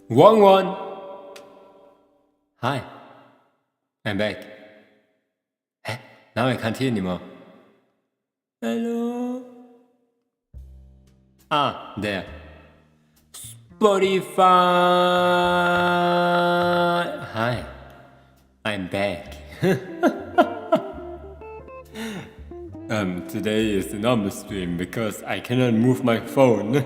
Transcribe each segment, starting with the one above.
Wrong one! Hi. I'm back. Hä? Now I can't hear anymore. Hello? Ah, there. Spotify! Hi. I'm back. Today is a normal stream because I cannot move my phone.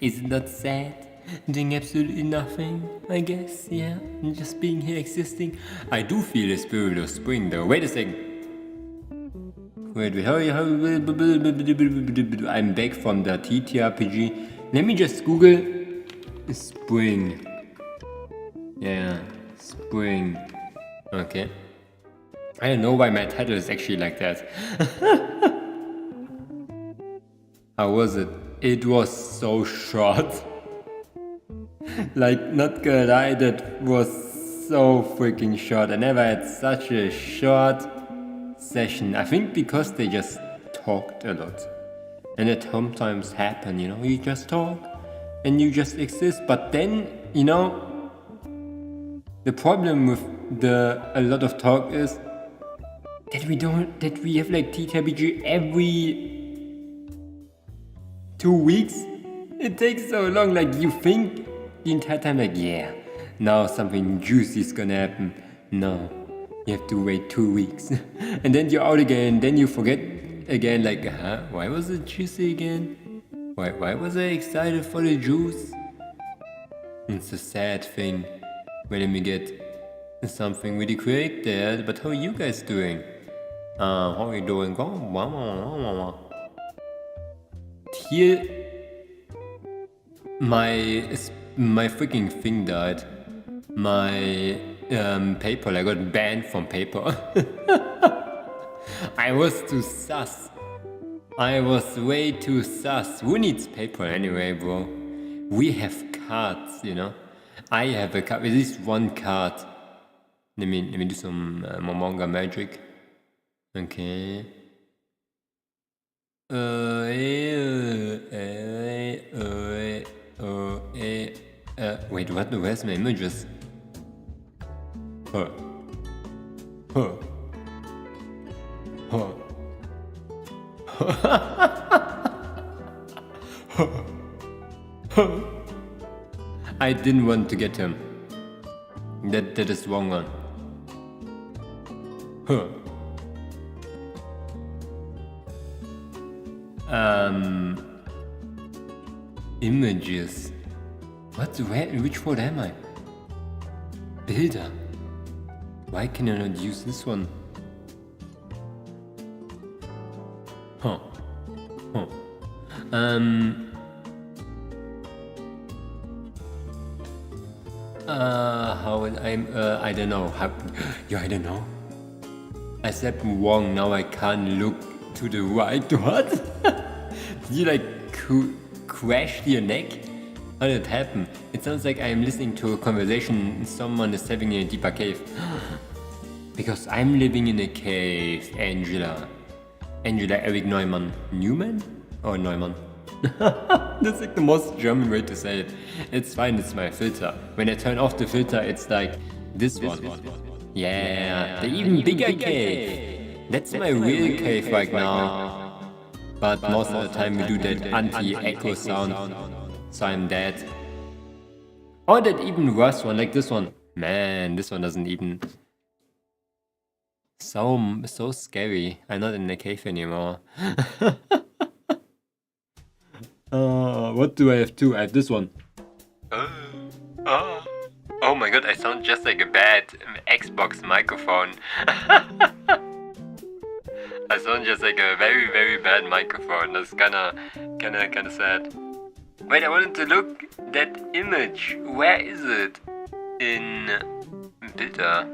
Isn't that sad? Doing absolutely nothing, I guess, yeah. Just being here existing. I do feel the spirit of spring though. Wait a second. Wait, I'm back from the TTRPG. Let me just Google spring. Yeah, spring. Okay. I don't know why my title is actually like that. How was it? It was so short. Like, not gonna lie, that was so freaking short. I never had such a short session. I think because they just talked a lot. And that sometimes happen, you just talk and you just exist. But then, the problem with a lot of talk is that we have like TTRPG every 2 weeks. It takes so long, like you think the entire time, like, yeah, now something juicy is gonna happen. No, you have to wait 2 weeks. And then you're out again, then you forget again, like, why was it juicy again? Why was I excited for the juice? It's a sad thing. Well, let me get something really quick there, but how are you guys doing? How are you doing? Here, my freaking thing died. My PayPal, I got banned from PayPal. I was too sus. I was way too sus. Who needs PayPal anyway, bro? We have cards, I have a card, at least one card. Let me do some Momonga magic. Okay. Wait, what? Where's my images? I didn't want to get him. That is the wrong one. Images. Which one am I? Bilder. Why can I not use this one? I don't know. I don't know. I said wrong, now I can't look to the right. What? Did you like crash your neck? How did it happen? It sounds like I am listening to a conversation someone is having in a deeper cave. Because I'm living in a cave, Angela Eric Neumann. Newman? Or Neumann? That's like the most German way to say it. It's fine, it's my filter. When I turn off the filter, it's like this one. Yeah, the even bigger cave. That's my real cave right now. But most of the time we do that anti-echo sound. So I'm dead. Or that even worse one, like this one. Man, this one doesn't even... So scary. I'm not in the cave anymore. What do I have too? I have this one. Oh my god, I sound just like a bad Xbox microphone. I sound just like a very, very bad microphone. That's kinda sad. Wait, I wanted to look that image. Where is it? In Bilder.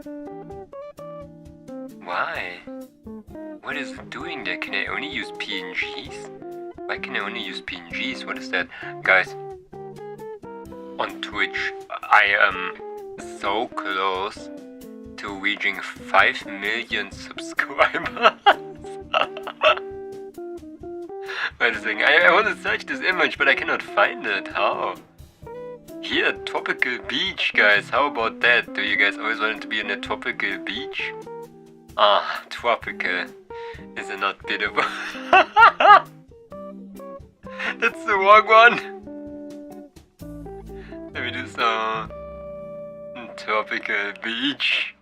Why? What is it doing there? Can I only use PNGs? Why can I only use PNGs? What is that? Guys, on Twitch, I am so close to reaching 5 million subscribers. Wait a second, I want to search this image, but I cannot find it. How? Here, tropical beach, guys. How about that? Do you guys always want to be in a tropical beach? Ah, tropical. Is it not beautiful? That's the wrong one. Let me do some tropical beach.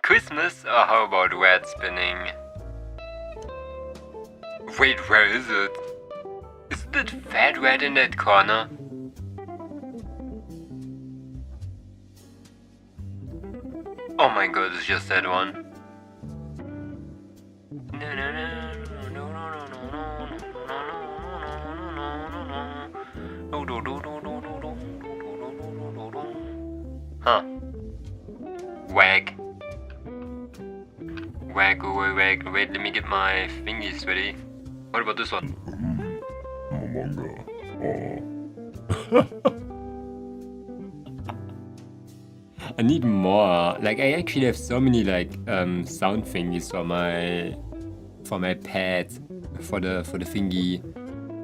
Christmas, or how about red spinning? Wait, where is it? Isn't that fat red in that corner? Oh my god, it's just that one. Huh. Wag. Wag away, wag. Wait, let me get my thingies ready. What about this one? Momonga. I need more. Like, I actually have so many like sound thingies for my pad, for the thingy,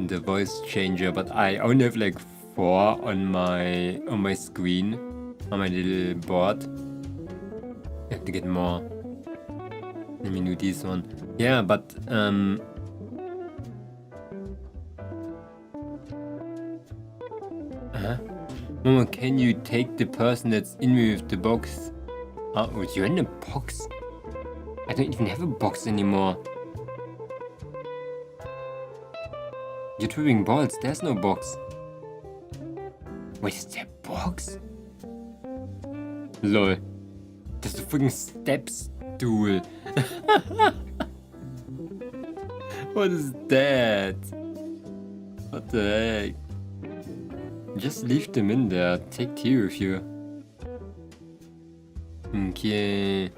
the voice changer, but I only have like 4 on my screen, on my little board. I have to get more. Let me do this one. Yeah, but Mama, can you take the person that's in me with the box? Oh, you're in a box? I don't even have a box anymore. You're tripping balls, there's no box. Wait, is there a box? Lol. There's a freaking step stool. What is that? What the heck? Just leave them in there. Take tea with you. Okay.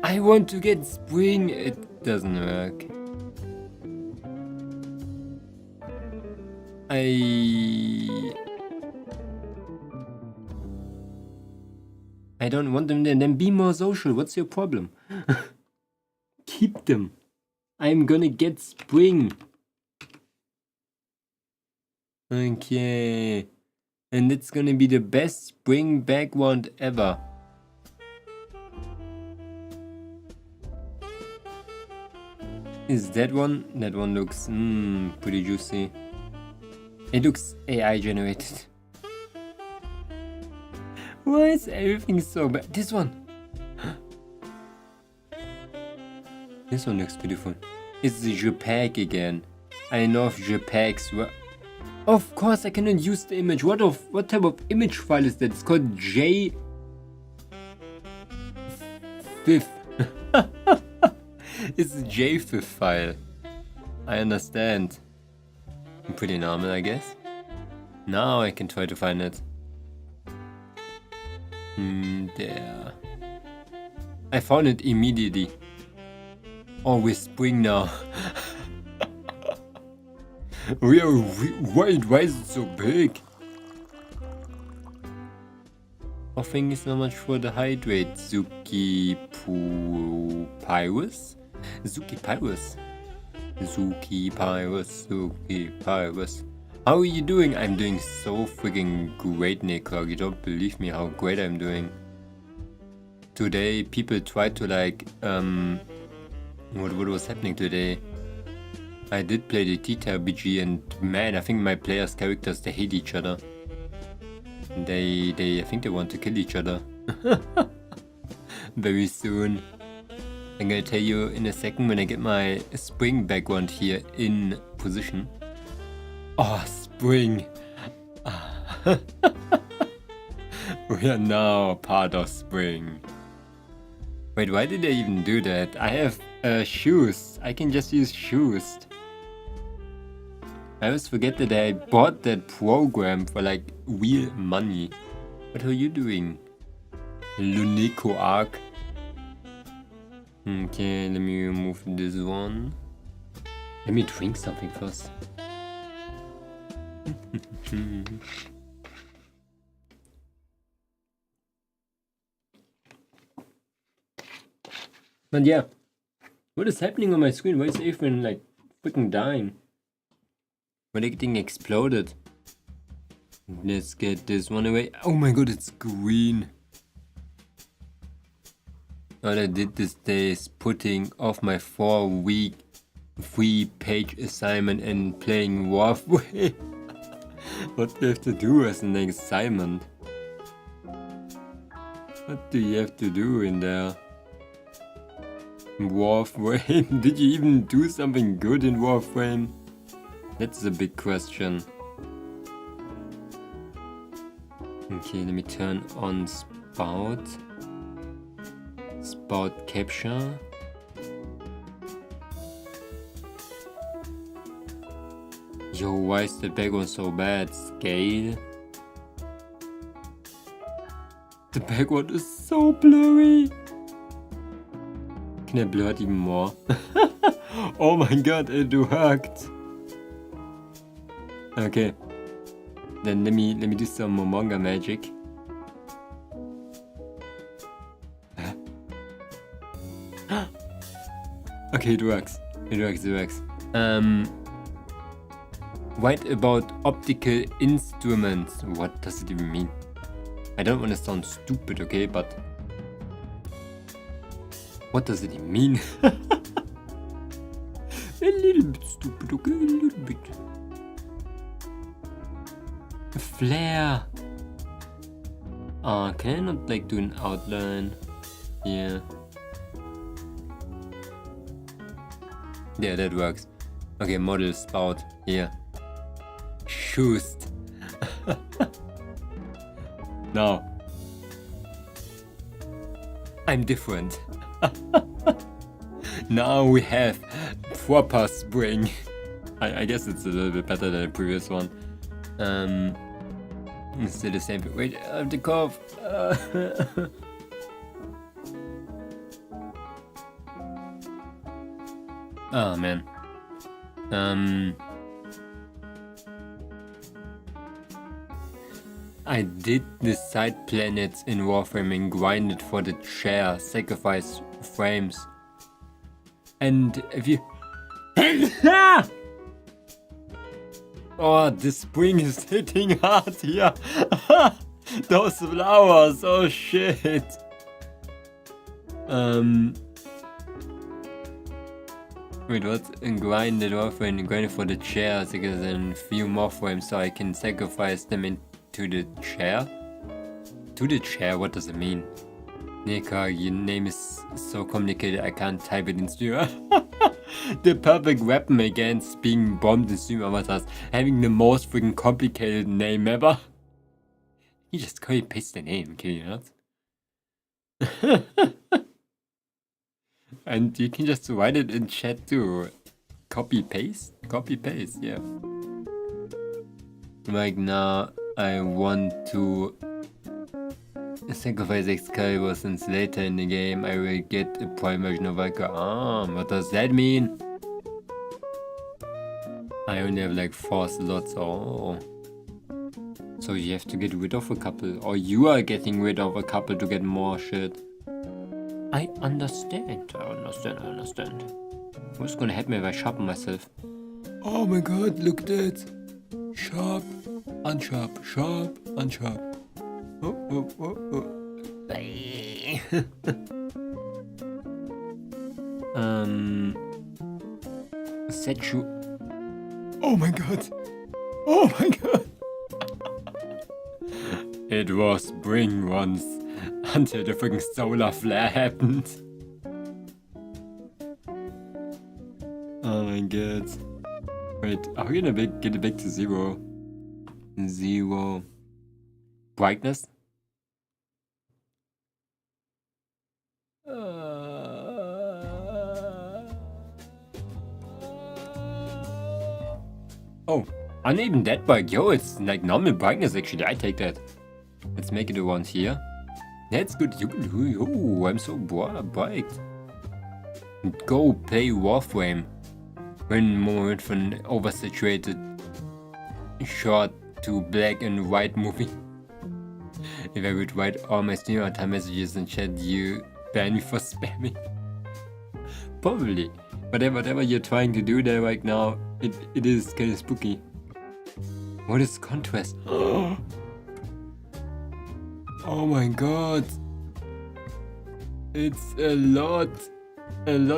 I want to get spring. It doesn't work. I don't want them there. Then be more social. What's your problem? Keep them. I'm gonna get spring. Okay. And it's gonna be the best spring background ever. Is that one? That one looks pretty juicy. It looks AI generated. Why is everything so bad? This one! This one looks beautiful. It's the JPEG again. I know if JPEGs were... Of course I cannot use the image. What type of image file is that? It's called J... Fifth. It's a JFIF file. I understand. Pretty normal, I guess. Now I can try to find it. There. I found it immediately. Oh, we're spring now. Wait, why is it so big? Oh, thank you so much for the hydrate, Zuki Pyrus? Zuki Pyrus. Zuki Pyrus, Zuki Pyrus. How are you doing? I'm doing so freaking great, Nicklock. You don't believe me how great I'm doing. Today, people tried to like, what was happening today? I did play the TTRPG and man, I think my players' characters, they hate each other. I think they want to kill each other. Very soon. I'm gonna tell you in a second when I get my spring background here in position. Oh, spring! We are now part of spring. Wait, why did I even do that? I have shoes. I can just use shoes. I always forget that I bought that program for like real money. What are you doing? Lunico Arc. Okay, let me remove this one. Let me drink something first. But yeah, what is happening on my screen? Why is everyone like freaking dying? But everything exploded. Let's get this one away. Oh my god, it's green. All I did this day is putting off my 4-week 3-page assignment and playing Warframe. What do you have to do as an assignment? What do you have to do in there? Warframe? Did you even do something good in Warframe? That's a big question. Okay, let me turn on spout. Spout capture. Yo, why is the background so bad? Scale. The background is so blurry. Can I blur it even more? Oh my god, it worked. Okay. Then let me do some Momonga magic. Okay, it works. It works. Write about optical instruments. What does it even mean? I don't want to sound stupid, okay, but what does it even mean? A little bit stupid, okay, a little bit. A flare. Can I not like do an outline? Yeah. Yeah, that works. Okay, model spout here. Shoost. Now, I'm different. Now we have proper spring. I guess it's a little bit better than the previous one. It's still the same. Wait, I have to cough. Oh man. I did the side planets in Warframe and grinded for the chair, sacrifice frames. And if you... Oh, the spring is hitting hard here. Those flowers, oh shit. Wait, what? And grinded Warframe and grinded for the chair, because then few more frames so I can sacrifice them into the chair? To the chair? What does it mean? Nika, your name is so complicated I can't type it in stream. The perfect weapon against being bombed in stream avatars. Having the most freaking complicated name ever. You just copy paste the name, can you not? And you can just write it in chat too. Copy paste? Copy paste, yeah. Like now I want to sacrifice Excalibur since later in the game I will get a prime version of Valkyrie. What does that mean? I only have like 4 slots. Oh. So you have to get rid of a couple. Or you are getting rid of a couple to get more shit. I understand. What's gonna happen if I sharpen myself? Oh my god, look at that. Sharp, unsharp, sharp, unsharp. Oh. Set you. Oh my god. It was spring once, until the freaking solar flare happened. Oh my god. Wait, are we gonna get it back to 0? 0. Brightness? Oh, uneven that bright. Yo, it's like normal brightness actually. I take that. Let's make it around here. That's good. Yo, I'm so bright. Go play Warframe. When moment for an oversaturated short to black and white movie. If I would write all my stream time messages in chat, you ban me for spamming. Probably. Whatever you're trying to do there right now, it is kind of spooky. What is contrast? Oh my god. It's a lot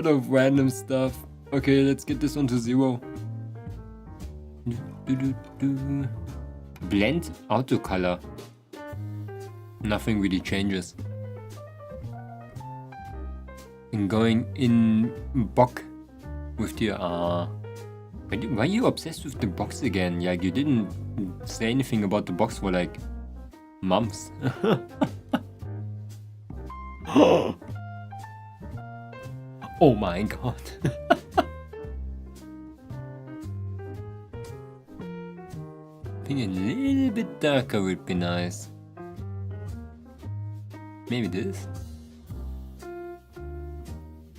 of random stuff. Okay, let's get this onto 0. Blend auto color. Nothing really changes. And going in box with the why are you obsessed with the box again? Yeah, you didn't say anything about the box for like months. Oh my god. I think a little bit darker would be nice. Maybe this?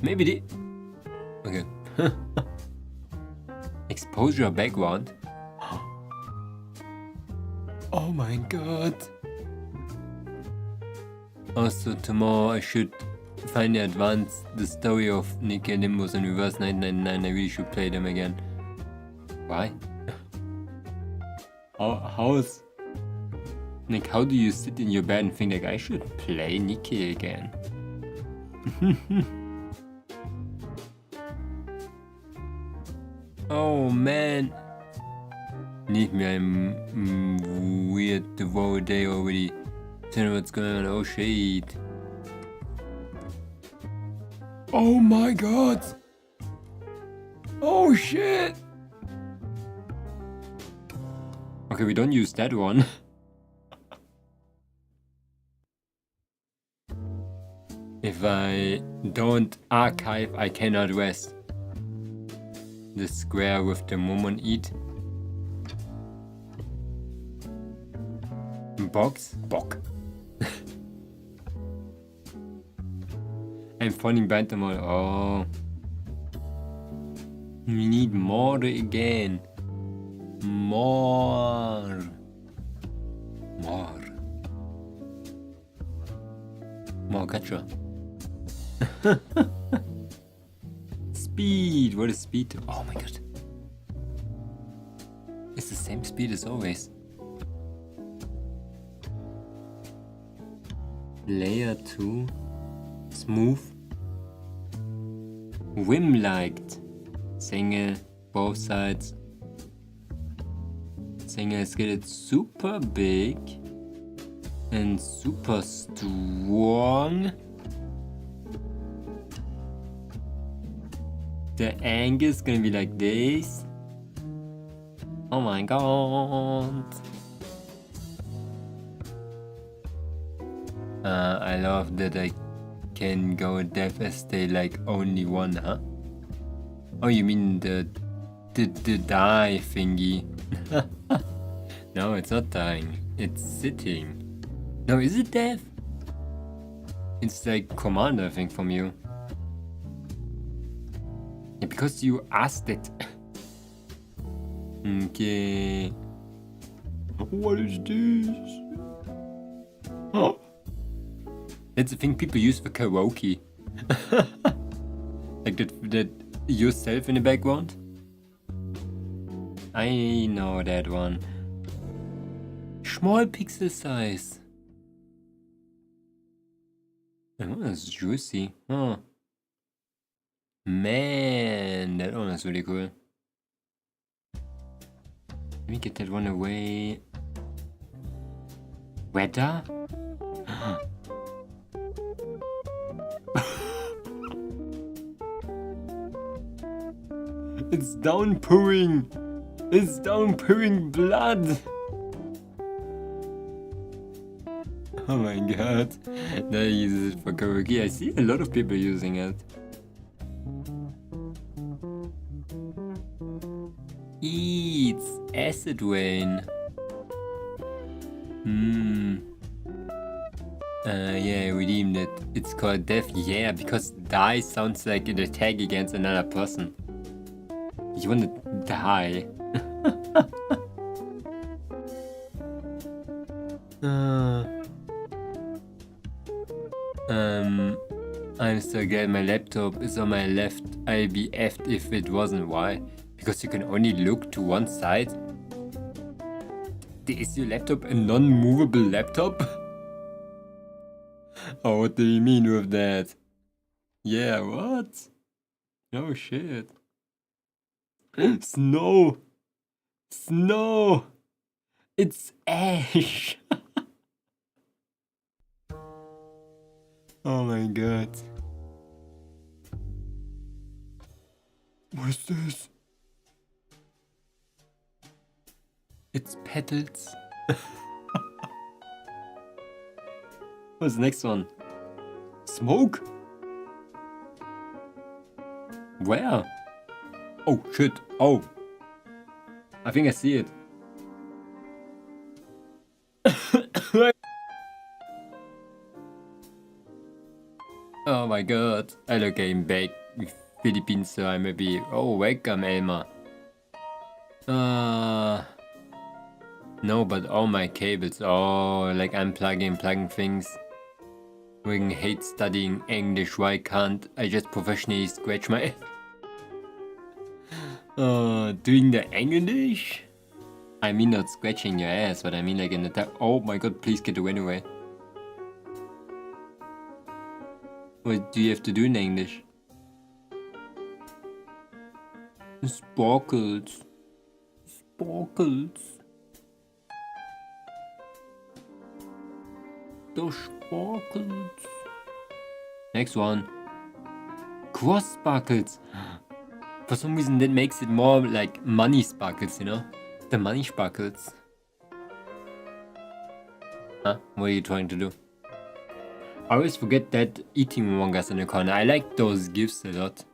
Maybe the... Okay. Exposure background. Oh my god. Also tomorrow I should finally advance the story of Nicky and Nimbus and Reverse 999. I really should play them again. Why? How's... Like, how do you sit in your bed and think like, I should play Nicky again? Oh man. Leave me, I'm weird the whole day already. Tell me what's going on, oh shit. Oh my god. Oh shit. Okay, we don't use that one. If I don't archive, I cannot rest. The square with the Momon eat. Box? Bock. I'm falling back them all. Oh. We need more again. More. More gotcha. Speed. What is speed? Oh my god. It's the same speed as always. Layer 2. Smooth. Whim-liked. Single. Both sides. Single is get it super big. And super strong. The angle is gonna be like this. Oh my god. I love that I can go deaf as they like only one, huh? Oh, you mean the die thingy? No, it's not dying. It's sitting. No, is it deaf? It's like command, I think, from you. Yeah, because you asked it. Okay. What is this? Oh. That's the thing people use for karaoke. Like that yourself in the background. I know that one. Small pixel size. Oh, that's juicy. Oh. Man, that one is really cool. Let me get that one away. Weather? It's downpouring. It's downpouring blood. Oh my god. That uses it for karaoke. I see a lot of people using it. It's acid rain. Yeah, redeemed it. It's called death. Yeah, because die sounds like an attack against another person. You wanna die. I'm so glad my laptop is on my left. I'd be effed if it wasn't. Why? Because you can only look to one side. Is your laptop a non-movable laptop? Oh, what do you mean with that? Yeah, what? Oh shit. Snow! Snow! It's ash! Oh my god. What's this? It's petals. What's the next one? Smoke? Where? Oh shit. Oh. I think I see it. Oh my god. Hello, game back. Philippines, so I may be. Oh, welcome, Elma. No, but all my cables. Oh, like plugging things. We hate studying English. Why can't I just professionally scratch my. Doing the English? I mean, not scratching your ass, but I mean, like in the. Oh my god, please get away anyway. What do you have to do in English? Sparkles. Sparkles. The sparkles. Next one. Cross sparkles. For some reason that makes it more like money sparkles, you know? The money sparkles. Huh? What are you trying to do? I always forget that eating Momongas in the corner. I like those gifts a lot.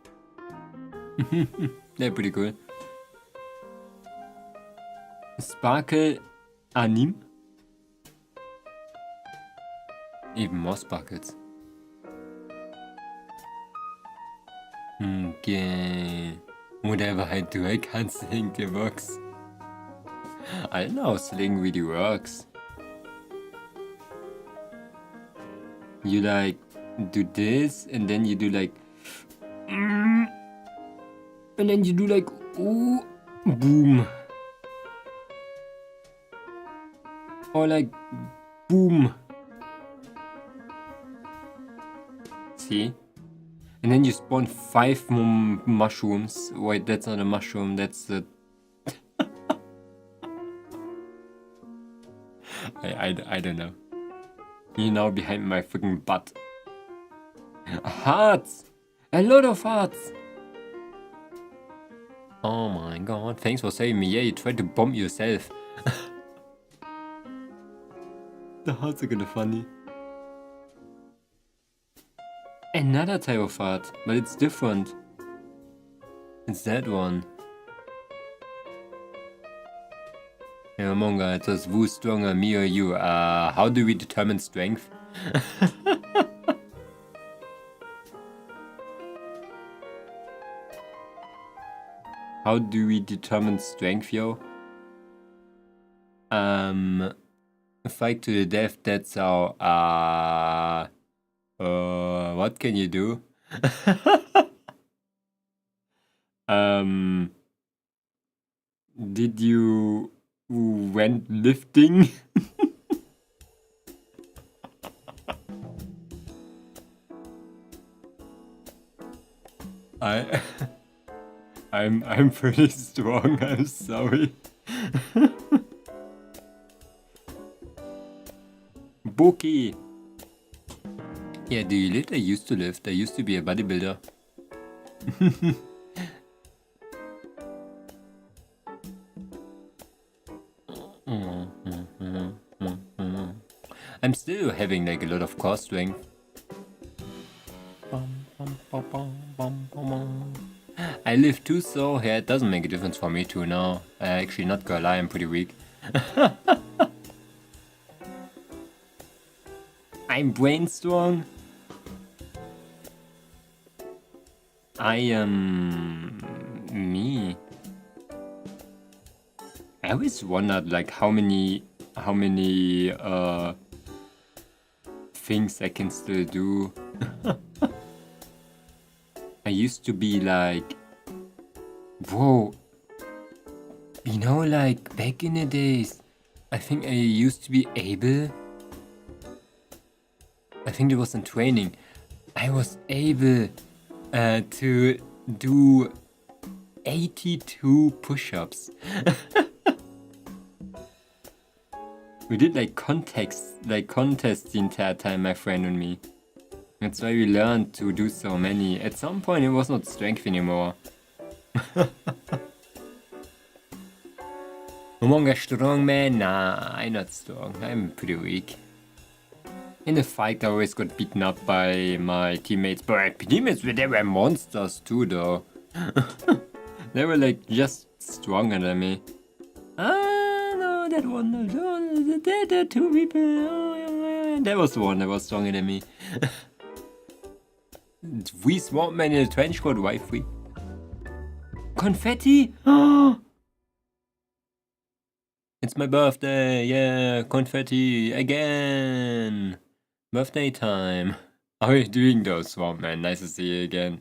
They're pretty cool. Sparkle anime. Even more sparkles. Okay. Whatever I do, I can't sing the box. I don't know how sling really works. You like do this and then you do like and then you do like ooh boom. Or like boom. See? And then you spawn 5 mushrooms. Wait, that's not a mushroom, that's a... I don't know. You're now behind my freaking butt. Hearts! A lot of hearts! Oh my god, thanks for saving me. Yeah, you tried to bomb yourself. The hearts are kinda funny. Another type of heart, but it's different. It's that one. Yeah, Momonga, it was who's stronger, me or you? How do we determine strength? How do we determine strength, yo? Fight to the death, that's how, what can you do? Did you went lifting? I'm pretty strong, I'm sorry. Bookie! Yeah, do you lift? I used to lift. I used to be a bodybuilder. I'm still having like a lot of core strength. I lift too, so yeah, it doesn't make a difference for me too now. Actually, not gonna lie, I'm pretty weak. I'm brain strong. I am me. I always wondered like how many things I can still do. I used to be like, whoa, you know, like back in the days, I think I used to be able. I think it was in training. I was able to do 82 push-ups. We did like contests the entire time, my friend and me. That's why we learned to do so many. At some point it was not strength anymore. Momonga strong man? Nah, I'm not strong. I'm pretty weak. In the fight I always got beaten up by my teammates. But my teammates, they were monsters too though. They were like just stronger than me. No, that one, no, there are two people. Oh, there was one that was stronger than me. We swamp man in a trench coat, why free? Confetti? It's my birthday, yeah, confetti again. Birthday time. How are you doing though, swamp man? Nice to see you again.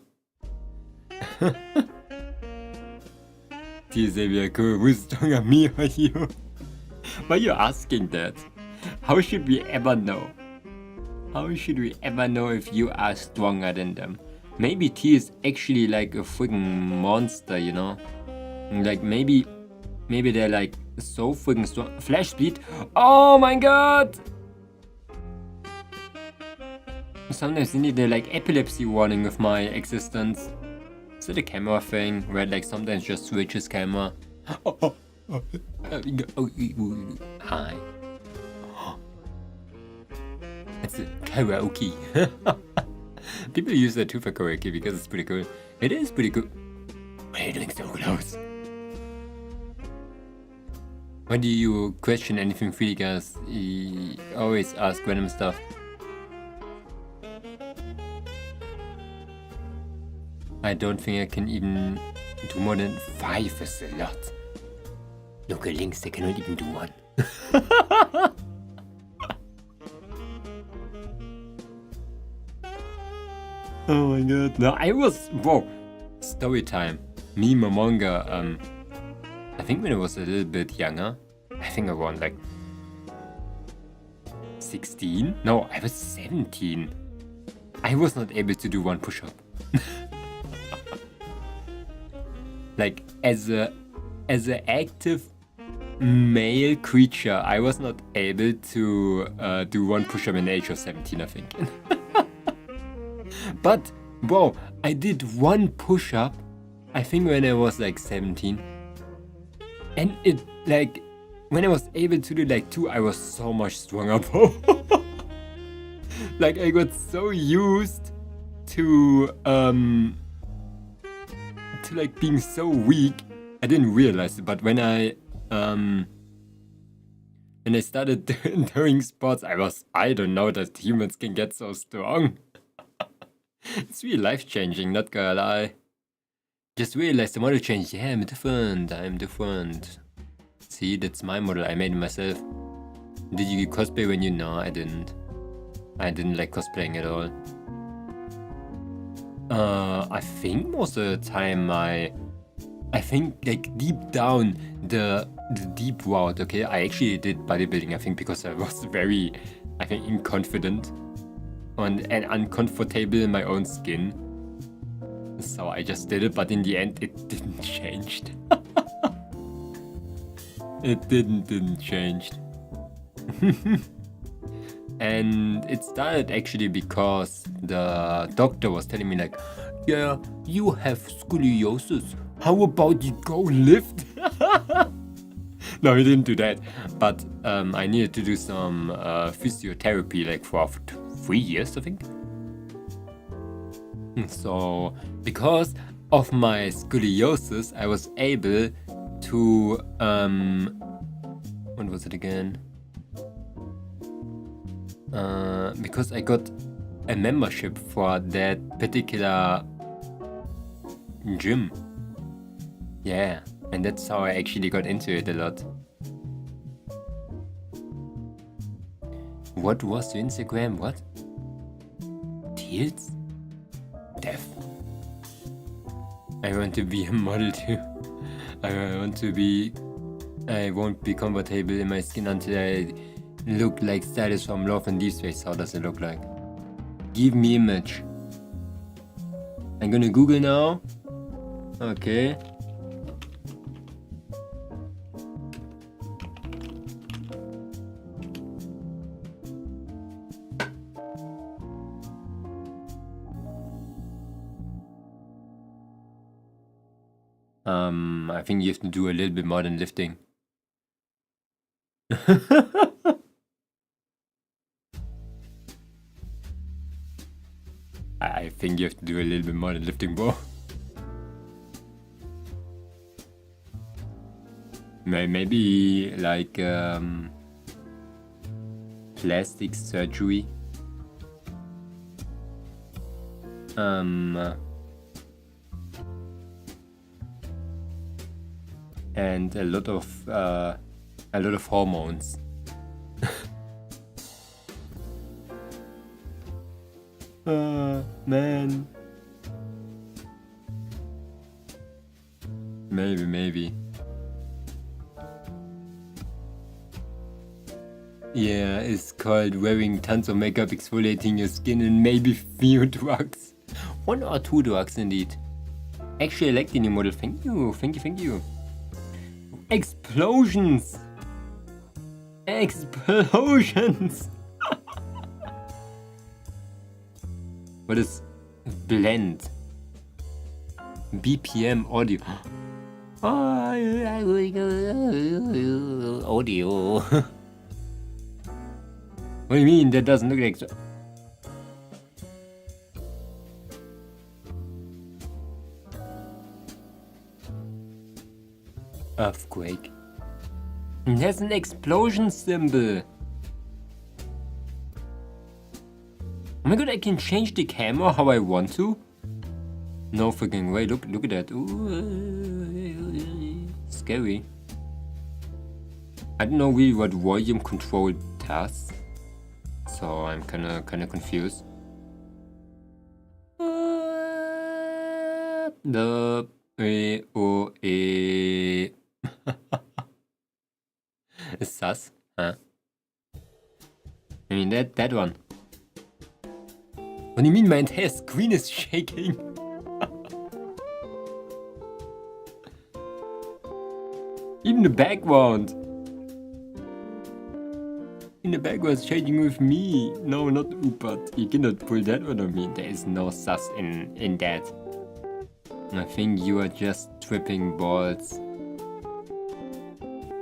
Xavier, cool. Who's stronger, me or you? Why are you asking that? How should we ever know? How should we ever know if you are stronger than them? Maybe T is actually like a freaking monster, you know? Like maybe they're like so freaking strong. Flash speed? Oh my god! Sometimes you need the like epilepsy warning with my existence. Is it a camera thing where like sometimes just switches camera? Hi. It's a karaoke. People use that too for karaoke because it's pretty cool. It is pretty cool. Why are you doing so close? Why do you question anything free, guys? You always ask random stuff. I don't think I can even do more than 5 is a lot. Look at Links, they cannot even do 1. Oh my god. No, I was... Whoa. Story time. Me, Momonga, I think when I was a little bit younger, I think around like 16? No, I was 17. I was not able to do 1 push-up. Like, as a active male creature, I was not able to do 1 push-up in the age of 17, I think. But, bro, I did 1 push-up, I think when I was like 17. And it, like, when I was able to do like 2, I was so much stronger, bro. Like, I got so used to like being so weak, I didn't realize it. But when I started doing sports, I don't know that humans can get so strong. It's really life-changing, not gonna lie. Just realized the model changed. Yeah, I'm different. See, that's my model, I made it myself. Did you cosplay when you... No, I didn't. I didn't like cosplaying at all. I think most of the time I think like deep down the deep route, okay, I actually did bodybuilding, I think because I was very, I think, inconfident and uncomfortable in my own skin. So I just did it, but in the end it didn't change. It didn't change. And it started actually because the doctor was telling me like, yeah, you have scoliosis. How about you go lift? No, he didn't do that. But I needed to do some physiotherapy like for 3 years, I think. So because of my scoliosis, I was able to what was it again? Because I got a membership for that particular gym. Yeah, and that's how I actually got into it a lot. What was your Instagram? What? Teals? Death. I want to be a model too. I want to be I won't be comfortable in my skin until I look like Status from Love and Deep Space. How does it look like? Give me image. I'm gonna Google now. Okay. I think you have to do a little bit more than lifting. I think you have to do a little bit more than lifting, bro. Maybe like plastic surgery. And a lot of hormones. Man. Maybe. Yeah, it's called wearing tons of makeup, exfoliating your skin, and maybe few drugs. 1 or 2 drugs indeed. Actually, I like the new model. Thank you. Explosions! What is blend? BPM audio. Audio. What do you mean? That doesn't look like so. Earthquake. It has an explosion symbol. Oh my god, I can change the camera how I want to? No freaking way, look at that. Ooh, scary. I don't know really what volume control does. So I'm kinda confused. The It's sus, huh? I mean that one. What do you mean my entire screen is shaking? Even the background. In the background is changing with me. No, not but you cannot pull that one on me. There is no sus in that. I think you are just tripping balls.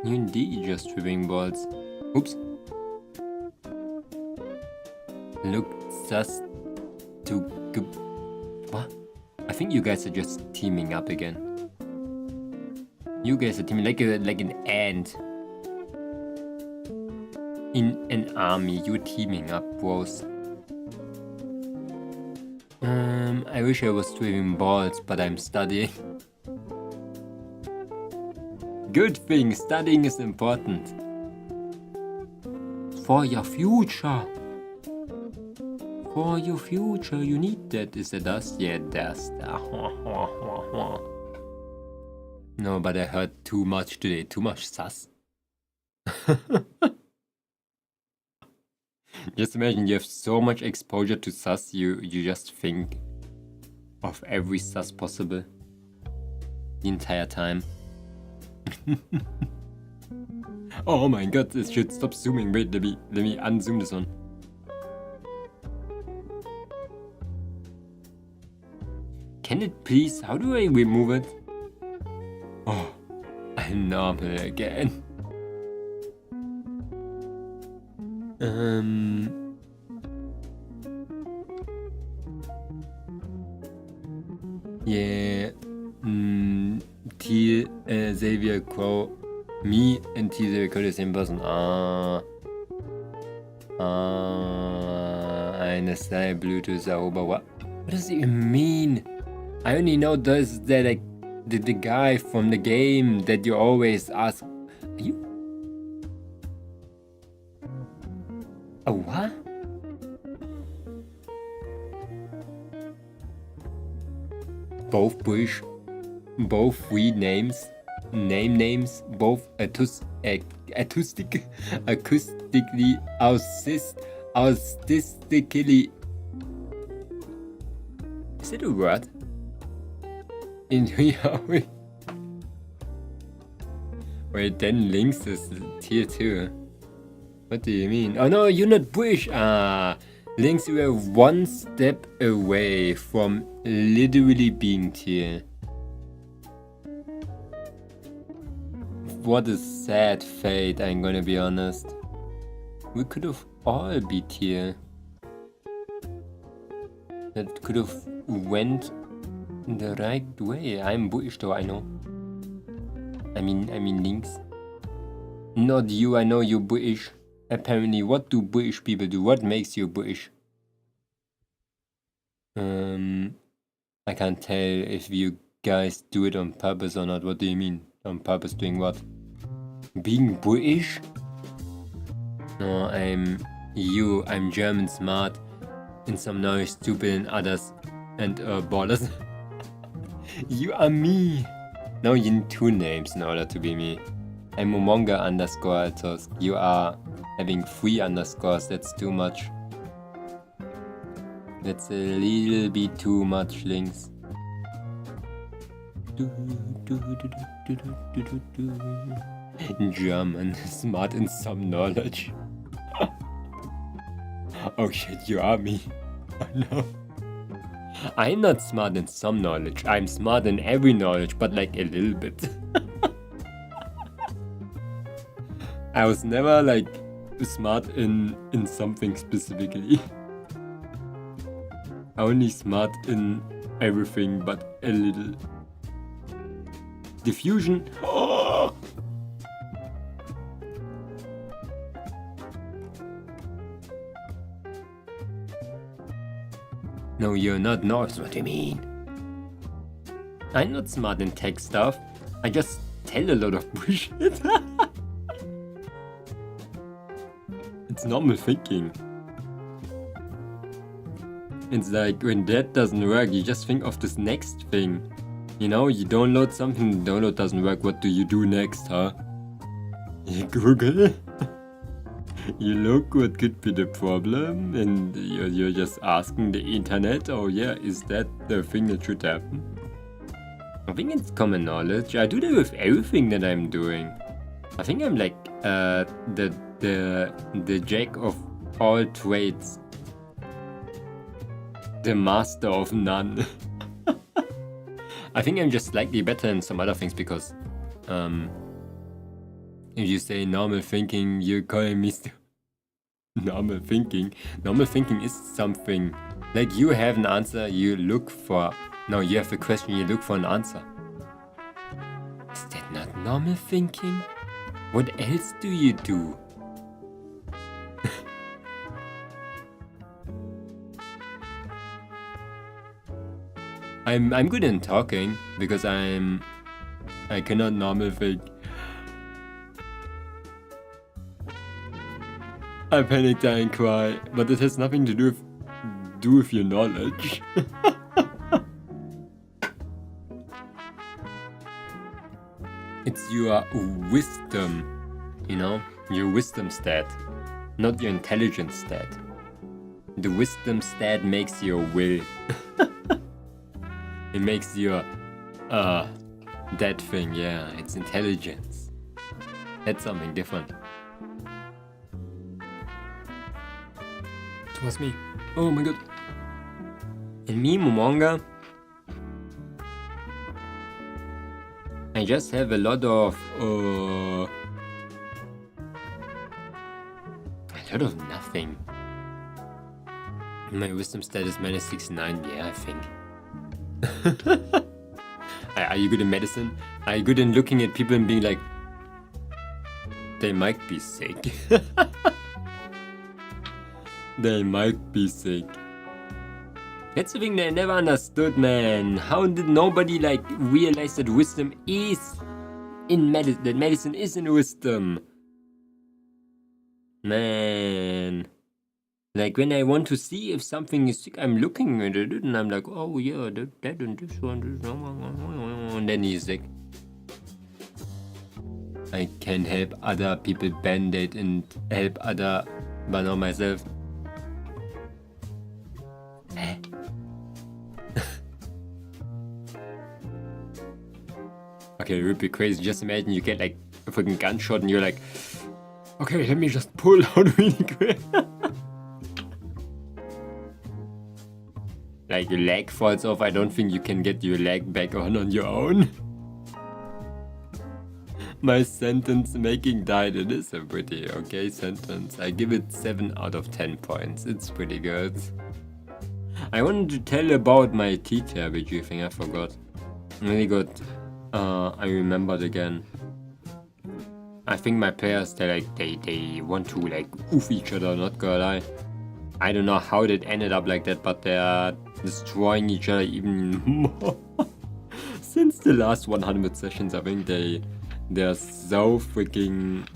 You indeed just tripping balls. Oops. Look sus to what? I think you guys are just teaming up again. You guys are teaming like an ant. In an army, you're teaming up, bros. I wish I was tripping balls, but I'm studying. Good thing, studying is important. For your future. For your future, you need that. Is it dust? Yeah, dust. No, but I heard too much today. Too much sus. Just imagine you have so much exposure to sus, you just think of every sus possible the entire time. Oh my god, this should stop zooming. Wait, let me unzoom this one. Can it please? How do I remove it? Oh, I'm normal again. Yeah. T Xavier Crow. Me and T Xavier Crow the same person. Eine Style Bluetooth Aruba. What does it even mean? I only know those that like the guy from the game that you always ask. Are you? A what? Both British, both free names. names, both acoustically, autistically. Is it a word? In Yahweh. Wait, then links is tier 2. What do you mean? Oh no, you're not British. Links were one step away from literally being tier. What a sad fate, I'm gonna be honest. We could have all be tier. That could have went the right way. I'm British though, I know. I mean links. Not you, I know you're British. Apparently, what do British people do? What makes you British? I can't tell if you guys do it on purpose or not. What do you mean? On purpose doing what? Being British? No, I'm German smart, in some knowledge stupid in others, and borders. You are me. No, you need 2 names in order to be me. I'm Momonga _ Altosk. You are having 3 underscores, that's too much. That's a little bit too much, links. German, smart in some knowledge. Oh shit, you are me. Oh no. I'm not smart in some knowledge, I'm smart in every knowledge, but like a little bit. I was never like smart in something specifically. Only smart in everything but a little. Diffusion. Oh! No, you're not Norse, what do you mean? I'm not smart in tech stuff. I just tell a lot of bullshit. It's normal thinking. It's like when that doesn't work, you just think of this next thing. You know, you download something, the download doesn't work, what do you do next, huh? You Google. You look what could be the problem, and you're just asking the internet, oh yeah, is that the thing that should happen? I think it's common knowledge. I do that with everything that I'm doing. I think I'm like the jack of all trades. The master of none. I think I'm just slightly better in some other things because if you say normal thinking, you're calling me normal thinking. Normal thinking is something like you have an answer, you look for. No, you have a question, you look for an answer. Is that not normal thinking? What else do you do? I'm good in talking because I cannot normal think. I panic and cry, but it has nothing to do with your knowledge. It's your wisdom, you know, your wisdom stat, not your intelligence stat. The wisdom stat makes your will. It makes your that thing, yeah, it's intelligence. That's something different. It was me. Oh my god. And me, Momonga, I just have a lot of nothing. My wisdom stat is -69, yeah, I think. Are you good in medicine? Are you good in looking at people and being like, they might be sick? They might be sick. That's the thing that I never understood, man. How did nobody like realize that wisdom is in medicine? That medicine is in wisdom, man. Like when I want to see if something is sick, I'm looking at it and I'm like, oh yeah, that and this one, and then he's sick. I can help other people band-aid and help other, but not myself. Okay, it would be crazy. Just imagine you get like a freaking gunshot and you're like, okay, let me just pull out really quick. Like your leg falls off. I don't think you can get your leg back on your own. My sentence making died. It is a pretty okay sentence. I give it 7 out of 10 points. It's pretty good. I wanted to tell about my teacher, which you think I forgot. Really good. I remembered again. I think my players, they want to like oof each other, not gonna lie. I don't know how that ended up like that, but they are destroying each other even more. Since the last 100 sessions, I think they're so freaking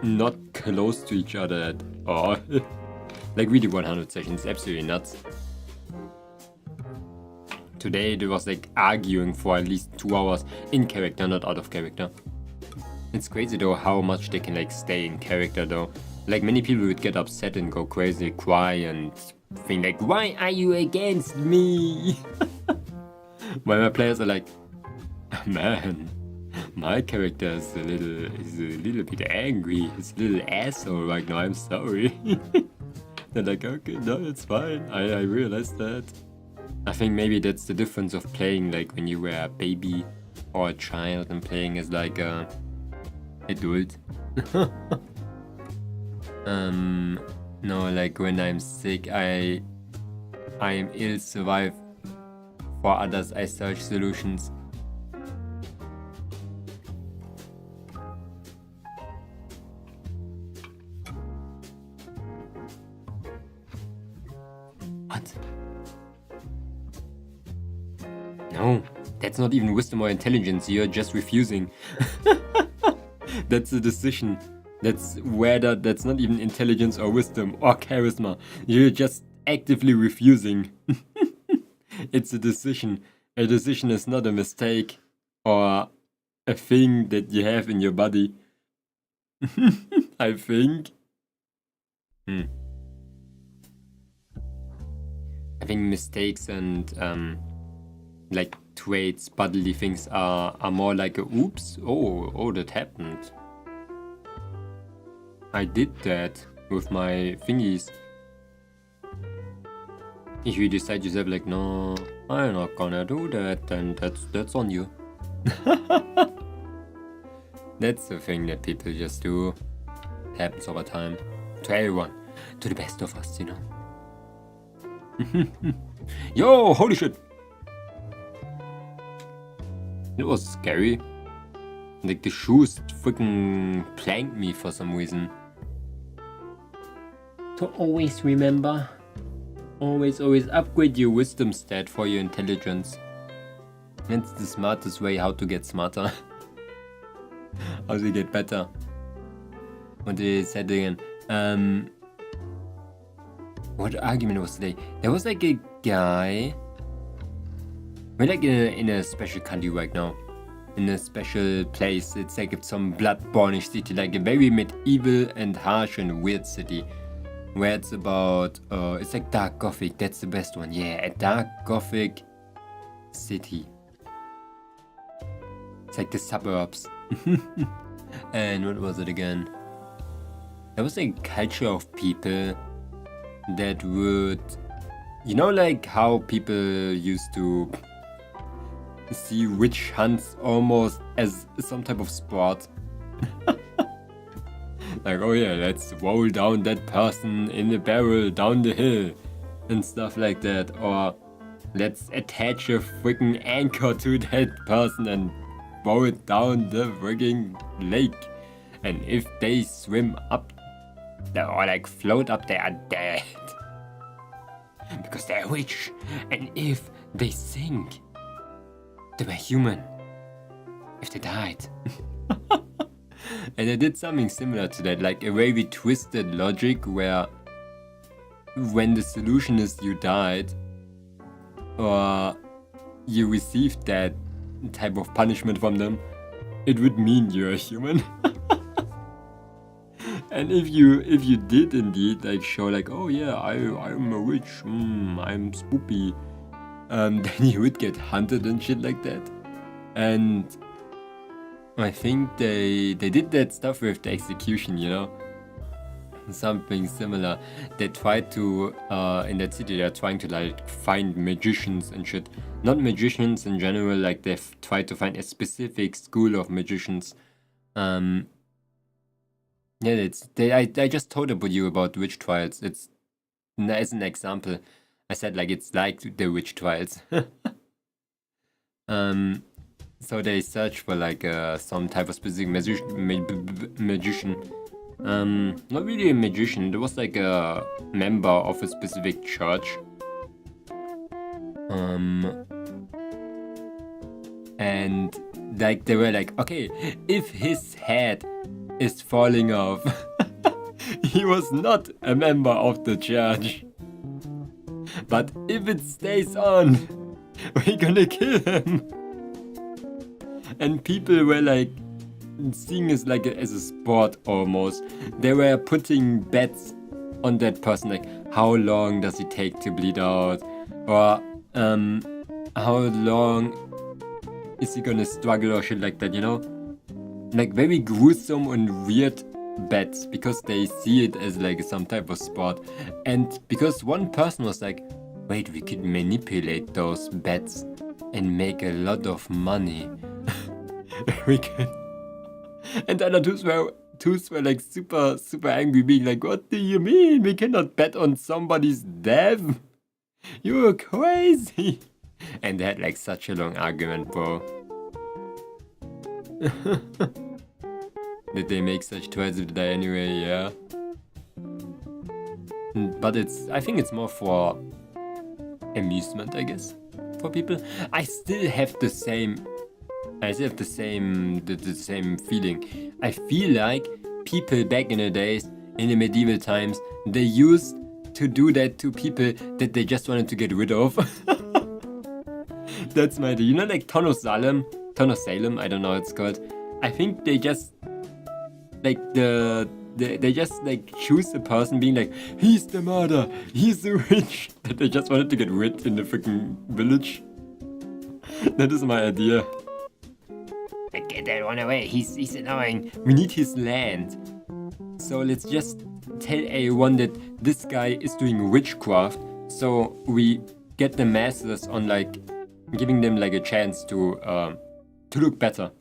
not close to each other at all. Like really 100 sessions, absolutely nuts. Today they was like arguing for at least 2 hours in character, not out of character. It's crazy though how much they can like stay in character though. Like many people would get upset and go crazy, cry and think like, why are you against me? While my players are like, man, my character is a little bit angry. He's a little asshole right now, I'm sorry. They're like, okay, no, it's fine. I realized that. I think maybe that's the difference of playing like when you were a baby or a child and playing as like a adult. No, like when I'm sick, I am ill, survive. For others, I search solutions. What? No, that's not even wisdom or intelligence. You're just refusing. That's a decision. That's not even intelligence or wisdom or charisma. You're just actively refusing. It's a decision. A decision is not a mistake or a thing that you have in your body. I think. I think mistakes and like traits, bodily things are more like a oops. Oh, that happened. I did that with my thingies. If you decide yourself like, no, I'm not gonna do that, then that's on you. That's the thing that people just do. It happens over time. To everyone. To the best of us, you know. Yo, holy shit! It was scary. Like the shoes freaking planked me for some reason. To always remember. Always upgrade your wisdom stat for your intelligence. That's the smartest way how to get smarter. How to get better. What did I say again? What argument was today? There was like a guy. We're like in a special country right now. In a special place. It's like some blood-bornish city. Like a very medieval and harsh and weird city. Where it's about, it's like dark gothic, that's the best one. Yeah, a dark gothic city. It's like the suburbs. And what was it again? There was a culture of people that would, you know, like how people used to see witch hunts almost as some type of sport. Like, oh yeah, let's roll down that person in a barrel down the hill and stuff like that. Or let's attach a freaking anchor to that person and roll it down the freaking lake. And if they swim up or like float up, they are dead. Because they're a witch. And if they sink, they were human. If they died. And I did something similar to that, like a very twisted logic where when the solution is you died or you received that type of punishment from them, it would mean you're a human. And if you did indeed like show like, oh yeah, I'm a witch, I'm spoopy, then you would get hunted and shit like that. And I think they did that stuff with the execution, you know, something similar. They tried to in that city they're trying to like find magicians and shit. Not magicians in general, like they've tried to find a specific school of magicians. Yeah, I just told you about witch trials. It's as an example. I said like it's like the witch trials. So they search for like some type of specific magician. Not really a magician. There was like a member of a specific church. And like they were like, okay, if his head is falling off, he was not a member of the church. But if it stays on, we're gonna kill him. And people were like seeing it like as a sport almost. They were putting bets on that person, like how long does it take to bleed out, or how long is he gonna struggle or shit like that, you know? Like very gruesome and weird bets because they see it as like some type of sport. And because one person was like, wait, we could manipulate those bets and make a lot of money. We can. And the other twos were like super angry, being like, what do you mean? We cannot bet on somebody's death. You're crazy. And they had like such a long argument, bro. Did they make such twice of the day anyway? Yeah. But I think it's more for amusement, I guess, for people. I still have the same feeling. I feel like people back in the days, in the medieval times, they used to do that to people that they just wanted to get rid of. That's my idea. You know, like Ton of Salem, I don't know what it's called. I think they just like they just like choose a person being like, he's the murderer, he's the witch, that they just wanted to get rid in the freaking village. That is my idea. Get that one away, he's annoying. We need his land. So let's just tell everyone that this guy is doing witchcraft, so we get the masses on like giving them like a chance to look better.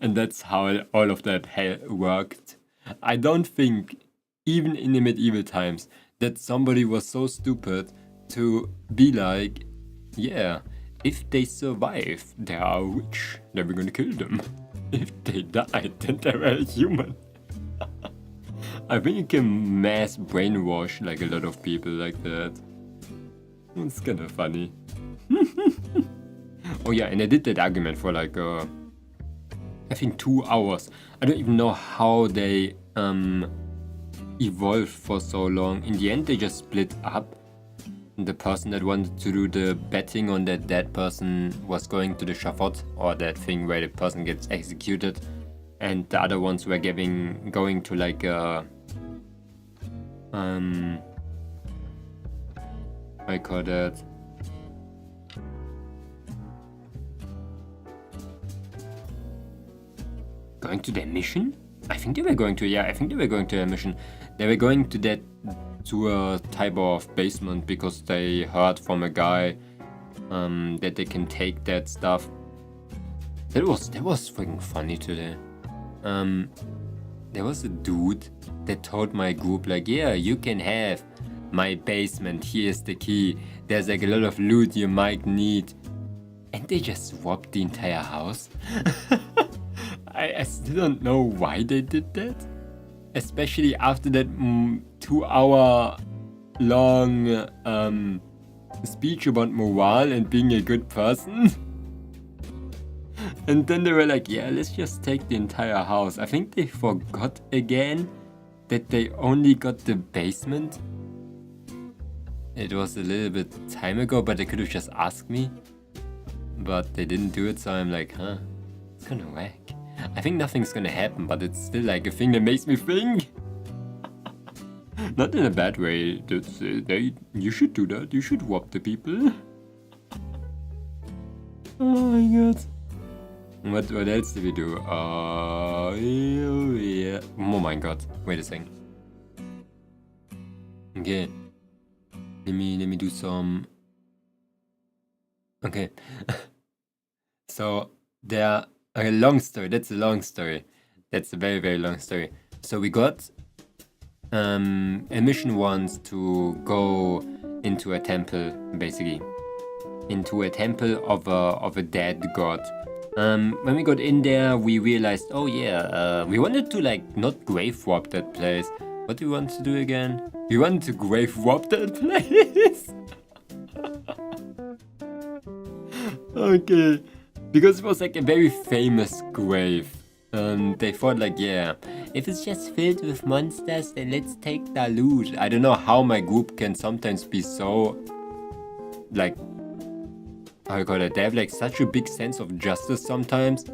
And that's how all of that worked. I don't think, even in the medieval times, that somebody was so stupid to be like, yeah, if they survive, they are a witch, then we're gonna kill them. If they die, then they were a human. I think you can mass brainwash like a lot of people like that. It's kind of funny. Oh yeah, and I did that argument for like I think 2 hours. I don't even know how they evolved for so long. In the end, they just split up. The person that wanted to do the betting on that dead person was going to the shafot, or that thing where the person gets executed, and the other ones were going to like I call that going to their mission? I think they were going to their mission. They were going to a type of basement because they heard from a guy that they can take that stuff. That was freaking funny today. There was a dude that told my group like, yeah, you can have my basement, here's the key. There's like a lot of loot you might need. And they just swapped the entire house. I still don't know why they did that. Especially after that 2-hour long speech about morale and being a good person. And then they were like, yeah, let's just take the entire house. I think they forgot again that they only got the basement. It was a little bit time ago, but they could have just asked me. But they didn't do it, so I'm like, huh, it's kinda whack. I think nothing's gonna happen, but it's still like a thing that makes me think. Not in a bad way. That's, you should do that. You should rob the people. Oh my god. What else did we do? Yeah. Oh my god. Wait a second. Okay. Let me do some. Okay. So there. Okay, long story. That's a long story. That's a very, very long story. So we got a mission once to go into a temple, basically. Into a temple of a dead god. When we got in there, we realized, oh yeah, we wanted to like not grave rob that place. What do we want to do again? We wanted to grave rob that place. Okay, because it was like a very famous grave. They thought like, yeah, if it's just filled with monsters, then let's take the loot. I don't know how my group can sometimes be so, like, how you call it? They have like such a big sense of justice sometimes,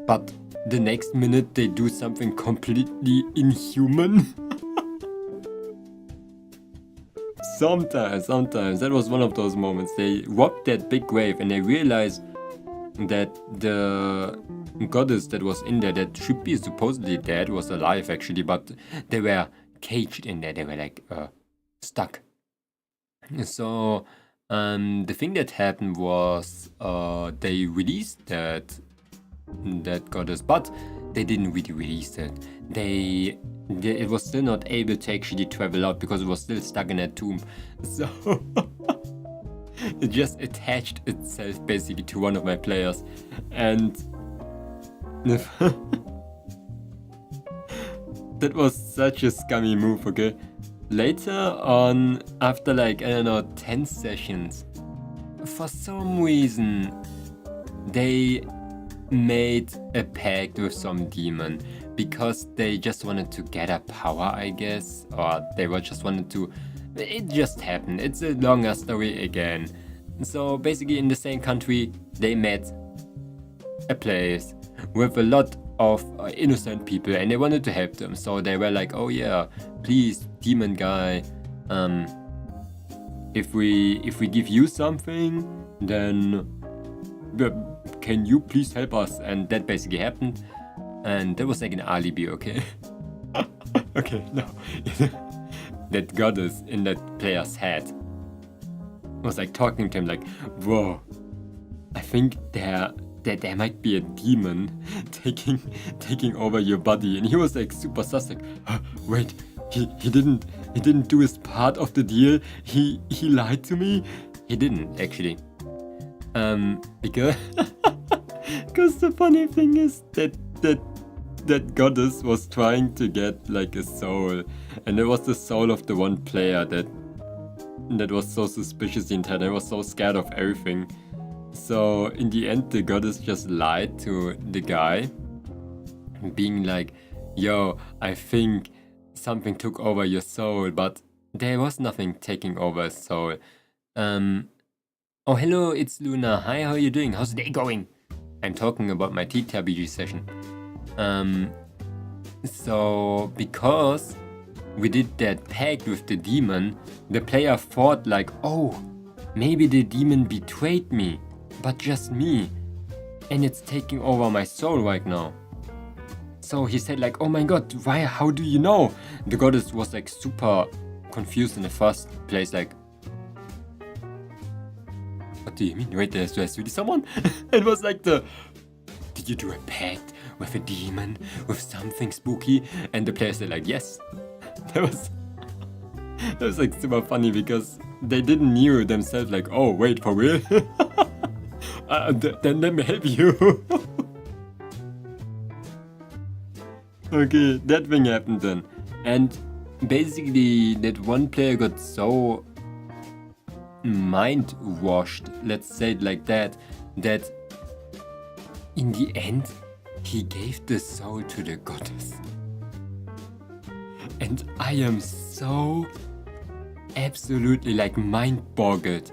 but the next minute they do something completely inhuman. Sometimes. That was one of those moments. They robbed that big grave and they realized that the goddess that was in there, that should be supposedly dead, was alive actually, but they were caged in there. They were like stuck. So the thing that happened was they released that goddess, but they didn't really release it. It was still not able to actually travel out because it was still stuck in that tomb. So it just attached itself basically to one of my players, and that was such a scummy move. Okay, later on, after like, I don't know, 10 sessions, for some reason they made a pact with some demon because they just wanted to gather power, I guess, or they were just wanted to. It just happened. It's a longer story again. So basically, in the same country, they met a place with a lot of innocent people, and they wanted to help them. So they were like, "Oh yeah, please, demon guy, if we give you something, then can you please help us?" And that basically happened, and that was like an alibi, okay? Okay, no. That goddess in that player's head was like talking to him like, "Whoa, I think there might be a demon taking over your body." And he was like super sus, like, "Wait, he didn't do his part of the deal. He lied to me." He didn't actually. Because the funny thing is that goddess was trying to get like a soul, and it was the soul of the one player that was so suspicious the entire time. I was so scared of everything. So in the end, the goddess just lied to the guy, being like, "Yo, I think something took over your soul," but there was nothing taking over his soul. Oh, hello, it's Luna. Hi, how are you doing? How's the day going? I'm talking about my TTRPG session. So because we did that pact with the demon, the player thought like, "Oh, maybe the demon betrayed me, but just me, and it's taking over my soul right now." So he said like, "Oh my god, why? How do you know?" The goddess was like super confused in the first place, like, "What do you mean? Wait, there's really someone?" It was like did you do a pact with a demon, with something spooky? And the player said like, "Yes." That was like super funny because they didn't knew themselves like, "Oh wait, for real?" Then let me help you. Okay, that thing happened then. And basically that one player got so mind washed, let's say it like that in the end he gave the soul to the goddess. And I am so absolutely like mind boggled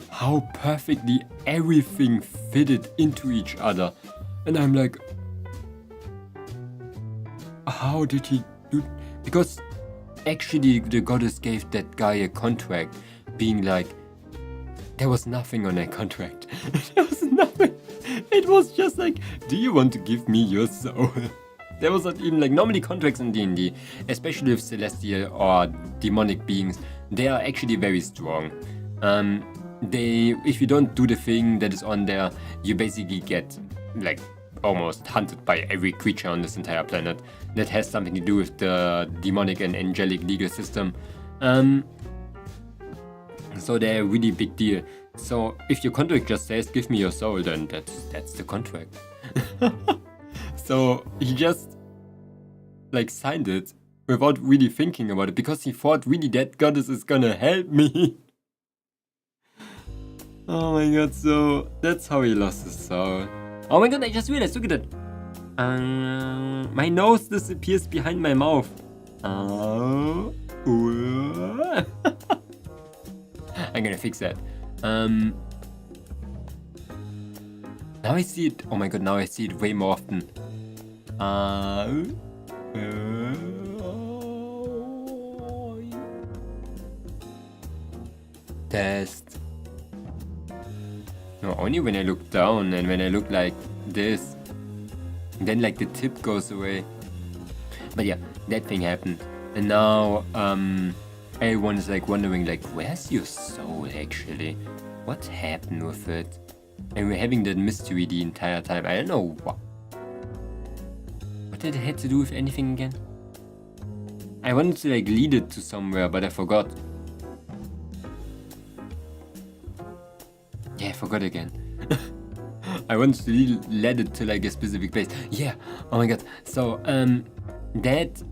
how perfectly everything fitted into each other. And I'm like, how did he do? Because actually the goddess gave that guy a contract, being like, there was nothing on that contract. There was nothing. It was just like, do you want to give me your soul? There was not even like, normally contracts in D&D, especially with celestial or demonic beings, they are actually very strong. If you don't do the thing that is on there, you basically get like almost hunted by every creature on this entire planet that has something to do with the demonic and angelic legal system. So they're a really big deal. So if your contract just says, give me your soul, then that's the contract. So he just like signed it without really thinking about it, because he thought really that goddess is gonna help me. Oh my god, so that's how he lost his soul. Oh my god, I just realized, look at that. My nose disappears behind my mouth. I'm gonna fix that. Now I see it. Oh my god, now I see it way more often. Test. No, only when I look down and when I look like this. Then like the tip goes away. But yeah, that thing happened. And now everyone is like wondering like, where's your soul actually? What happened with it? And we're having that mystery the entire time. I don't know what did it have to do with anything again? I wanted to like lead it to somewhere, but I forgot. Yeah, I forgot again. I wanted to lead it to like a specific place. Yeah, oh my god. So, that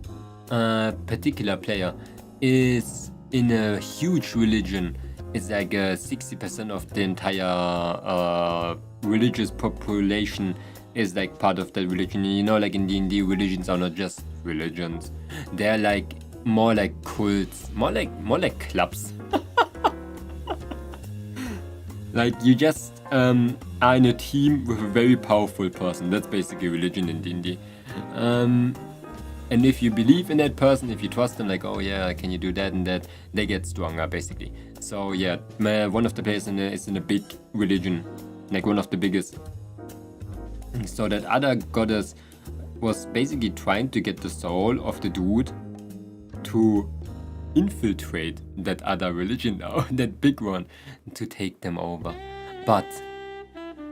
particular player is in a huge religion. It's like 60% of the entire religious population is like part of that religion. You know, like in D&D, religions are not just religions. They're like more like cults, more like clubs. Like you just are in a team with a very powerful person. That's basically religion in D&D. And if you believe in that person, if you trust them, like, oh yeah, can you do that and that, they get stronger basically. So yeah, one of the players is in a big religion, like one of the biggest. So that other goddess was basically trying to get the soul of the dude to infiltrate that other religion now, that big one, to take them over. But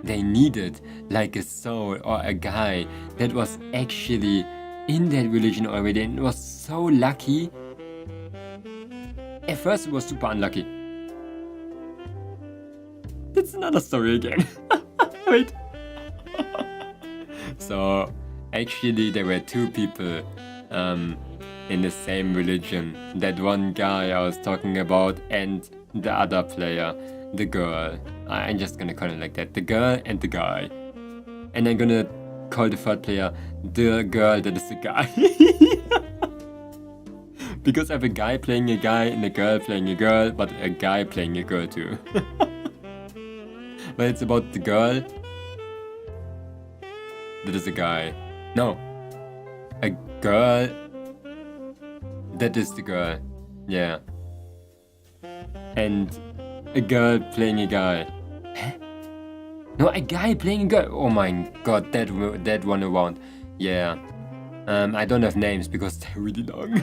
they needed like a soul or a guy that was actually in that religion already, and it was so lucky. At first it was super unlucky. That's another story again. Wait. So actually there were two people in the same religion. That one guy I was talking about and the other player, the girl. I'm just gonna call it like that. The girl and the guy. And I'm gonna call the third player the girl that is the guy. Because I have a guy playing a guy and a girl playing a girl, but a guy playing a girl too. But it's about the girl that is a guy. No. A girl that is the girl. Yeah. And a girl playing a guy. Huh? No, a guy playing a girl. Oh my god, that one around. Yeah. I don't have names because they're really long.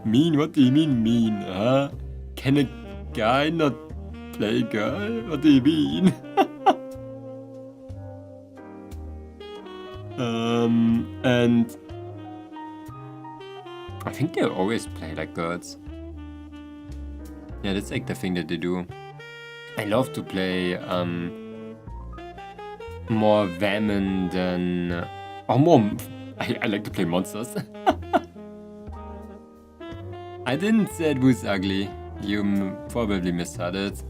Mean? What do you mean mean? Huh? Can a guy not play a girl? What do you mean? And I think they always play like girls. Yeah, that's like the thing that they do. I love to play more women than more. I like to play monsters. I didn't say it was ugly. You probably misheard it.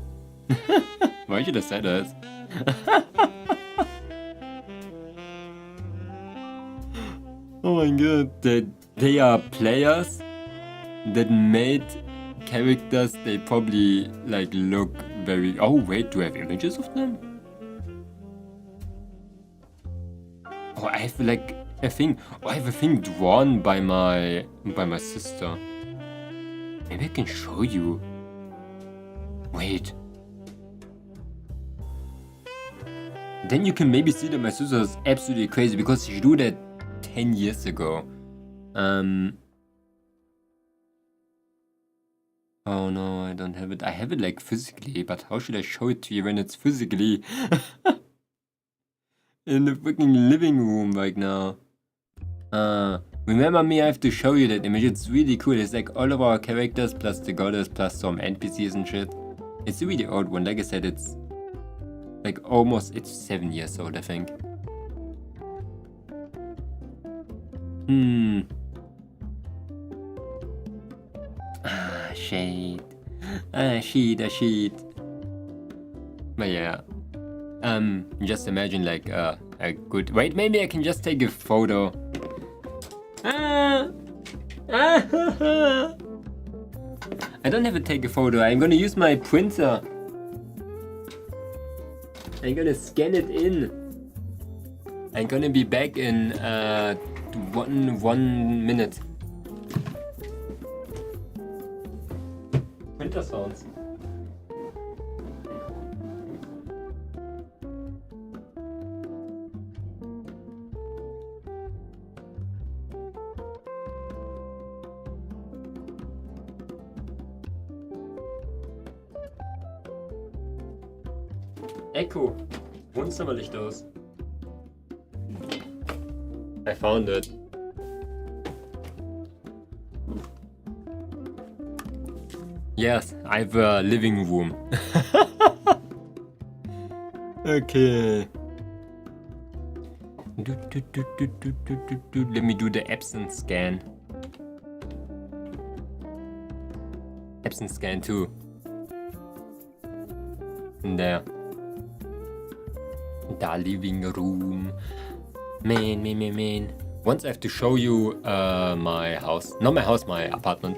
Why should I say that? Oh my god, they are players that made characters they probably like look very... Oh wait, do I have images of them? Oh, I have like a thing. Oh, I have a thing drawn by my sister. Maybe I can show you. Wait. Then you can maybe see that my sister is absolutely crazy because she drew that 10 years ago. Oh no, I don't have it. I have it like physically, but how should I show it to you when it's physically in the freaking living room right now? Remember me, I have to show you that image. It's really cool. It's like all of our characters plus the goddess plus some NPCs and shit. It's a really old one. Like I said, it's like almost, it's 7 years old, I think. Shade. Sheet. But yeah. Just imagine like a good... Wait, maybe I can just take a photo. I don't have to take a photo. I'm gonna use my printer. I'm gonna scan it in. I'm gonna be back in 1 minute. Printer sounds. Echo. Wohnzimmerlicht aus. I found it. Yes, I have a living room. Okay. Let me do the absence scan. Absence scan too. There. The living room. Man. Once I have to show you my house. Not my house, my apartment.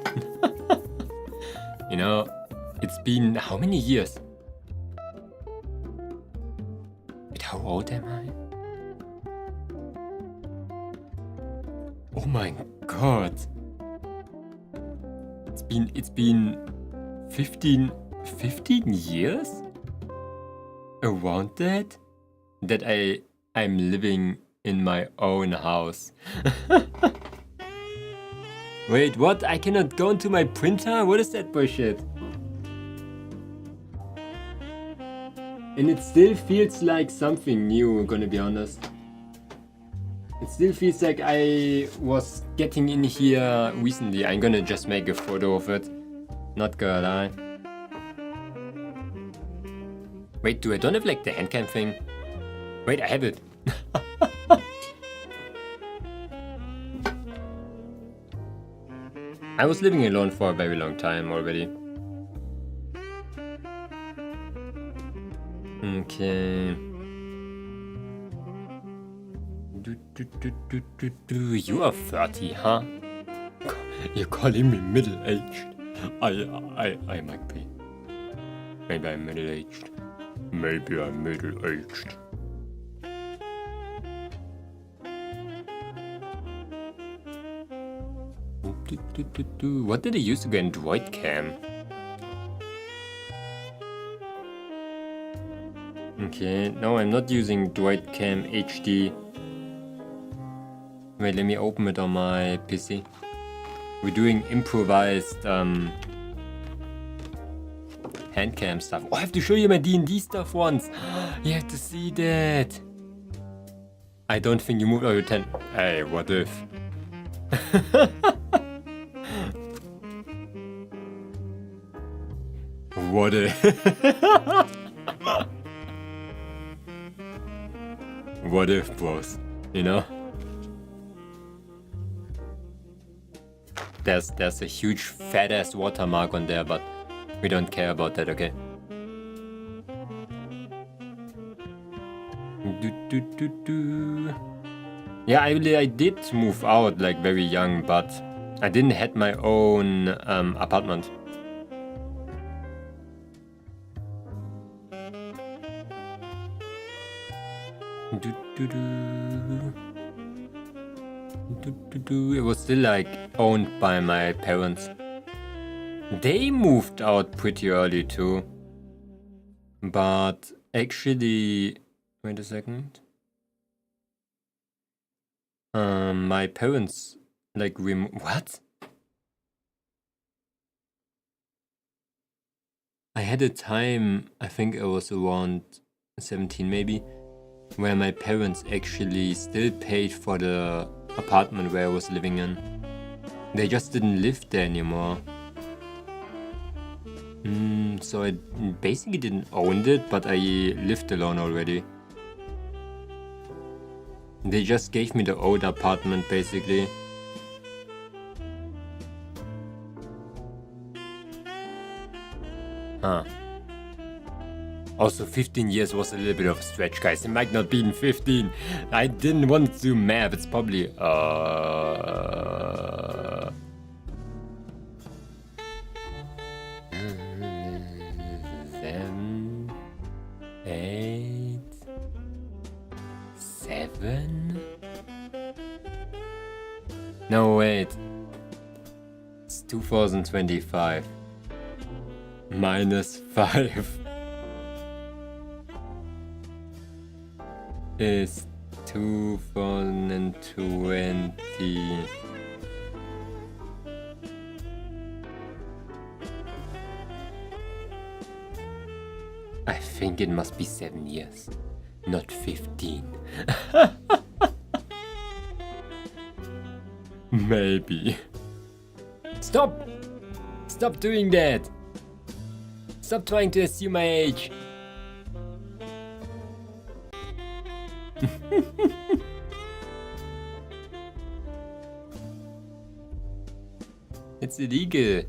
You know, it's been how many years? Wait, how old am I? Oh my god. It's been 15 years? Around that I'm living in my own house. Wait, what? I cannot go into my printer? What is that bullshit? And it still feels like something new, I'm gonna be honest. It still feels like I was getting in here recently. I'm gonna just make a photo of it. Not gonna lie. Wait, I don't have like the handcam thing? Wait, I have it. I was living alone for a very long time already. Okay. You are 30, huh? You're calling me middle-aged. I might be. Maybe I'm middle-aged. Maybe I'm middle-aged. What did I use to get Android cam? Okay, no, I'm not using Droid Cam HD. Wait, let me open it on my PC. We're doing improvised handcam stuff. Oh, I have to show you my D&D stuff once. You have to see that. I don't think you moved over 10. Hey, what if? What if? What if, bros? You know? There's a huge fat ass watermark on there, but we don't care about that, okay? Yeah, I did move out like very young, but I didn't have my own apartment. It was still like owned by my parents. They moved out pretty early too. But actually, wait a second. My parents like what? I had a time, I think I was around 17 maybe, where my parents actually still paid for the apartment where I was living in. They just didn't live there anymore. So I basically didn't own it, but I lived alone already. They just gave me the old apartment basically. Huh. Also 15 years was a little bit of a stretch, guys. It might not be in 15. I didn't want to do math. It's probably 7, 8, 7. No, wait. It's 2025. Minus 5 is 2020. I think it must be 7 years, not 15. Maybe. Stop! Stop doing that! Stop trying to assume my age. It's illegal.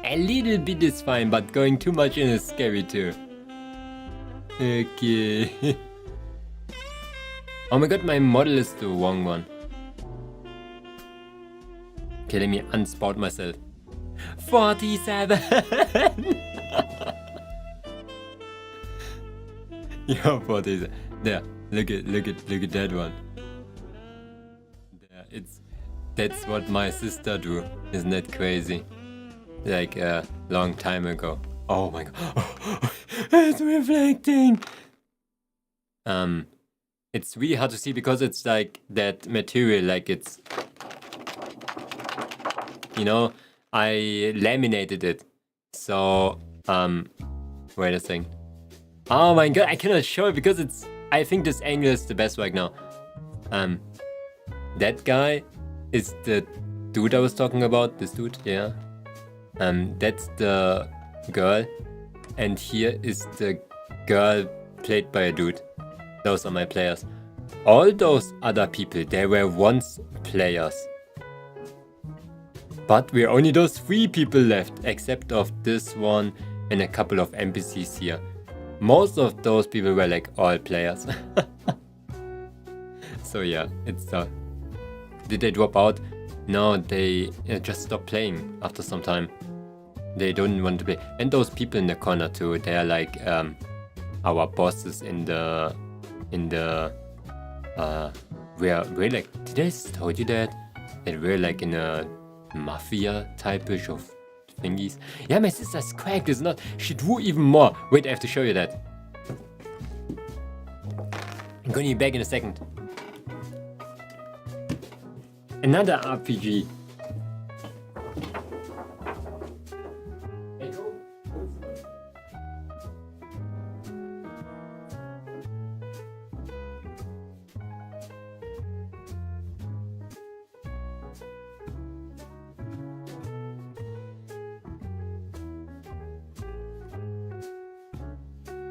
A little bit is fine, but going too much in is scary too. Okay. Oh my god, my model is the wrong one. Okay, let me unspout myself. 47! Yo, 47. There, look at that one. There, that's what my sister drew. Isn't that crazy? Like a long time ago. Oh my god. It's reflecting! It's really hard to see because it's like that material, like it's, you know, I laminated it. So, wait a second. Oh my god, I cannot show it because it's, I think this angle is the best right now. That guy is the dude I was talking about, this dude, yeah. That's the girl, and here is the girl played by a dude. Those are my players. All those other people, they were once players. But we're only those 3 people left, except of this one and a couple of NPCs here. Most of those people were like all players. So yeah, it's did they drop out? No, they just stopped playing after some time. They don't want to play. And those people in the corner too, they are like our bosses in the we're like, did I told you that we're like in a mafia type-ish of thingies? Yeah, my sister's cracked, is not, she drew even more. Wait, I have to show you that. I'm going to be back in a second. Another RPG.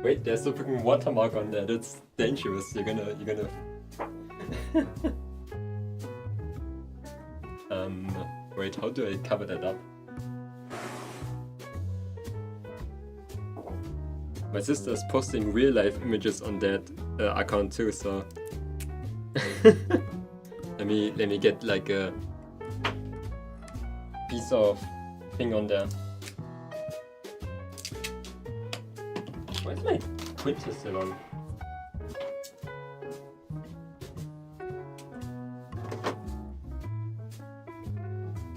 Wait, there's a freaking watermark on there. That's dangerous. You're gonna. Wait, how do I cover that up? My sister's posting real life images on that account too, so let me get like a piece of thing on there. Where's my printer still on?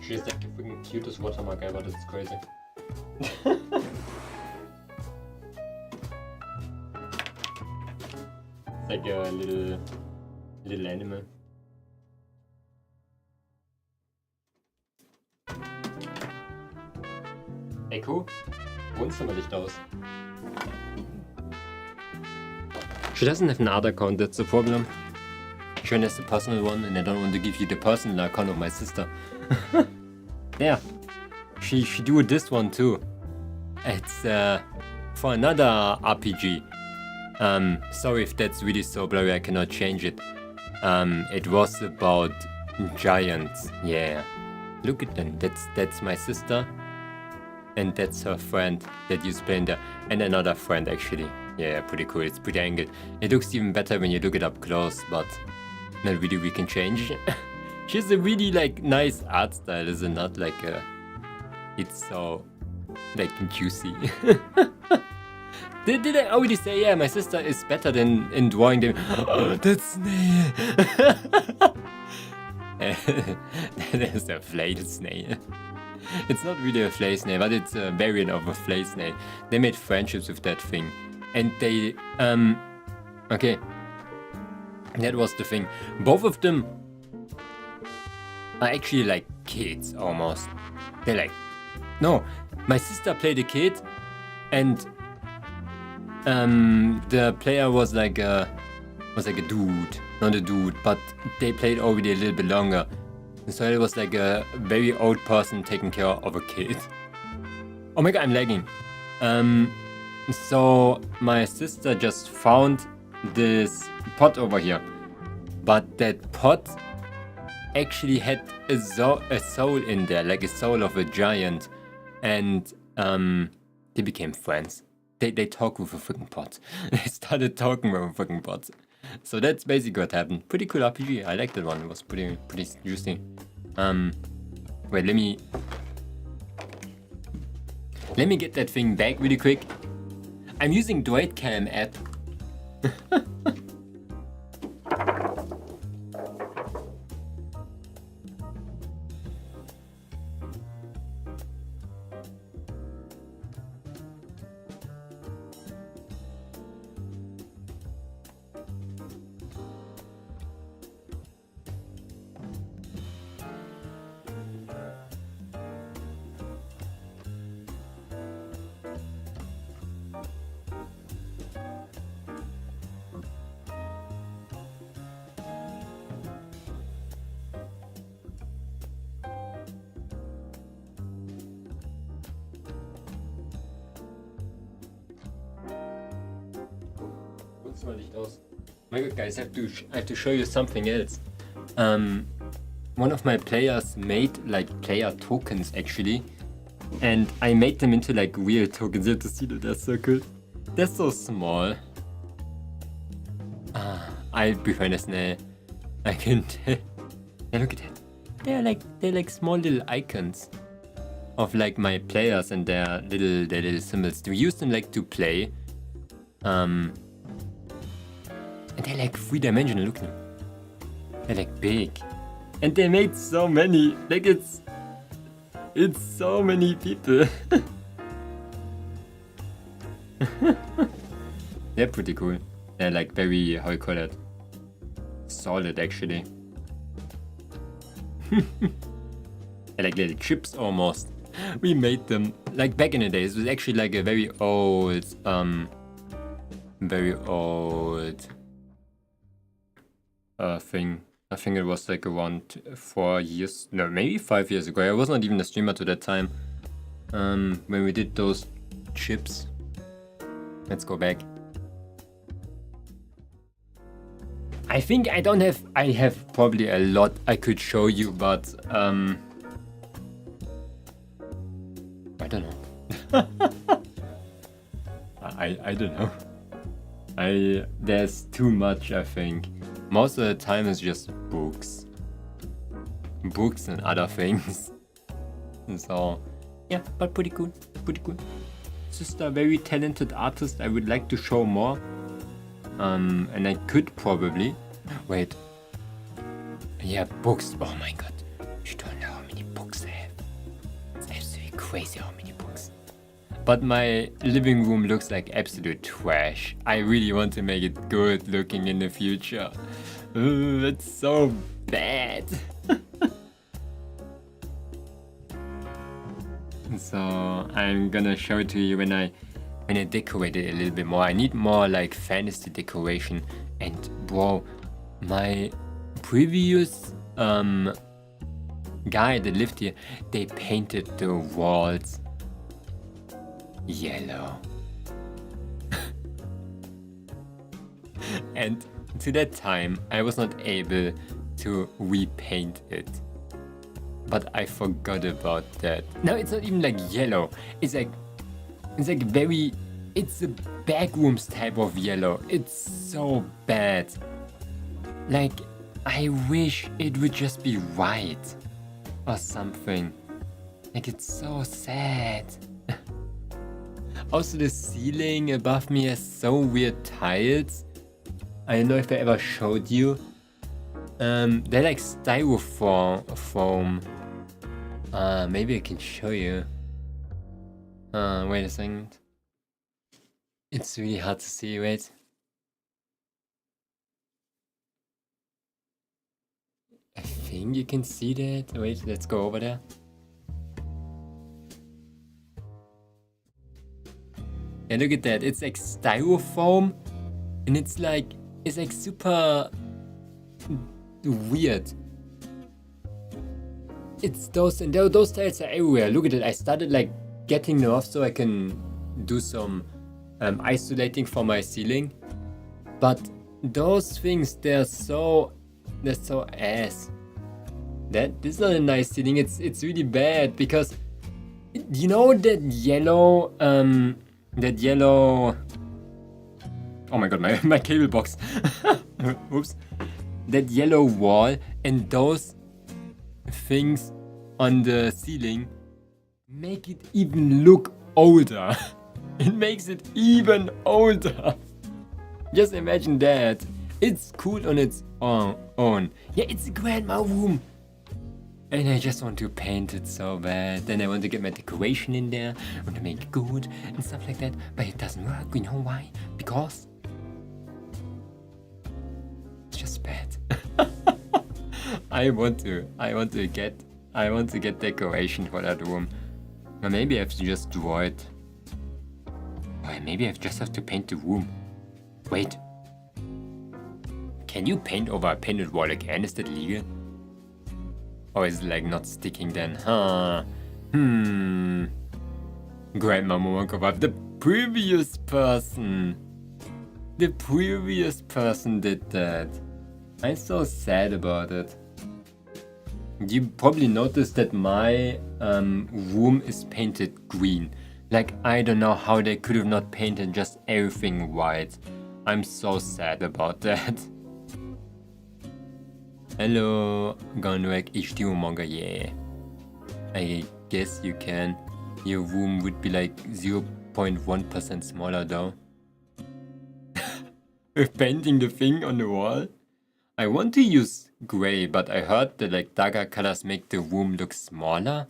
She's like the freaking cutest watermark ever, that's crazy. It's like a little animal. Echo, Wohnzimmerlicht aus. She doesn't have another account, that's the problem. She only has the personal one and I don't want to give you the personal account of my sister. Yeah, she do this one too. It's for another RPG. Sorry if that's really so blurry, I cannot change it. It was about giants, yeah. Look at them, that's my sister. And that's her friend that you playing there. And another friend actually. Yeah, pretty cool, it's pretty angled. It looks even better when you look it up close, but not really we can change. She has a really like nice art style, is it not? Like it's so like juicy. Did I already say, yeah, my sister is better than in drawing them? Oh, that's snail. That is a flayed snail. It's not really a flay snail, but it's a variant of a flay snail. They made friendships with that thing. And they, okay. That was the thing. Both of them are actually like kids, almost. They're like, no, my sister played a kid, and the player was like a dude, not a dude, but they played already a little bit longer. So it was like a very old person taking care of a kid. Oh my god, I'm lagging. So my sister just found this pot over here. But that pot actually had a soul in there, like a soul of a giant. And they became friends. They talk with a freaking pot. They started talking with a freaking pot. So that's basically what happened. Pretty cool RPG. I liked that one. It was pretty interesting. Wait, let me get that thing back really quick. I'm using DroidCam app. My god, guys, I have to show you something else. One of my players made like player tokens actually, and I made them into like real tokens. You have to see that they're so cool. They're so small. I prefer the snail. I can tell. Yeah, look at that. They're like small little icons of like my players and their little symbols. We use them like to play. And they're like 3-dimensional, look at them. They're like big. And they made so many. Like it's so many people. They're pretty cool. They're like very, how you call it? Solid actually. They're like little chips almost. We made them like back in the days. It was actually like a very old thing. I think it was like around 4 years, no, maybe 5 years ago. I was not even a streamer to that time. When we did those chips. Let's go back. I think I have probably a lot I could show you, but I don't know. I don't know. There's too much, I think. Most of the time it's just books and other things. So yeah, but pretty cool. just a very talented artist. I would like to show more. And I could probably... Wait. Yeah, books. Oh my god. You don't know how many books I have. It's absolutely crazy how many books. But my living room looks like absolute trash. I really want to make it good looking in the future. It's so bad. So I'm gonna show it to you when I decorate it a little bit more. I need more like fantasy decoration. And bro, my previous guy that lived here, they painted the walls yellow. And to that time, I was not able to repaint it. But I forgot about that. Now it's not even like yellow. It's like very, it's a backrooms type of yellow. It's so bad. Like, I wish it would just be white or something. Like, it's so sad. Also, the ceiling above me has so weird tiles. I don't know if I ever showed you. They're like styrofoam. Maybe I can show you. Wait a second. It's really hard to see, wait. I think you can see that. Wait, let's go over there. Yeah, look at that. It's like styrofoam. And it's like super weird. It's those, and those tiles are everywhere. Look at it. I started like getting them off so I can do some isolating for my ceiling. But those things, they're so ass. This is not a nice ceiling. It's really bad because you know that yellow oh my god, my cable box. Oops. That yellow wall and those things on the ceiling make it even look older. It makes it even older. Just imagine that. It's cool on its own. Yeah, it's a grandma room. And I just want to paint it so bad. Then I want to get my decoration in there. I want to make it good and stuff like that. But it doesn't work. You know why? Because it's just bad. I want to get decoration for that room. Or maybe I have to just draw it. Or maybe I just have to paint the room. Wait. Can you paint over a painted wall again? Is that legal? Or is it like not sticking then? Huh? Grandma Momonga, the previous person did that. I'm so sad about it. You probably noticed that my room is painted green. Like, I don't know how they could have not painted just everything white. I'm so sad about that. Hello, Gunwag HD Momonga, yeah. I guess you can. Your room would be like 0.1% smaller though. With painting the thing on the wall. I want to use gray, but I heard that like darker colors make the room look smaller.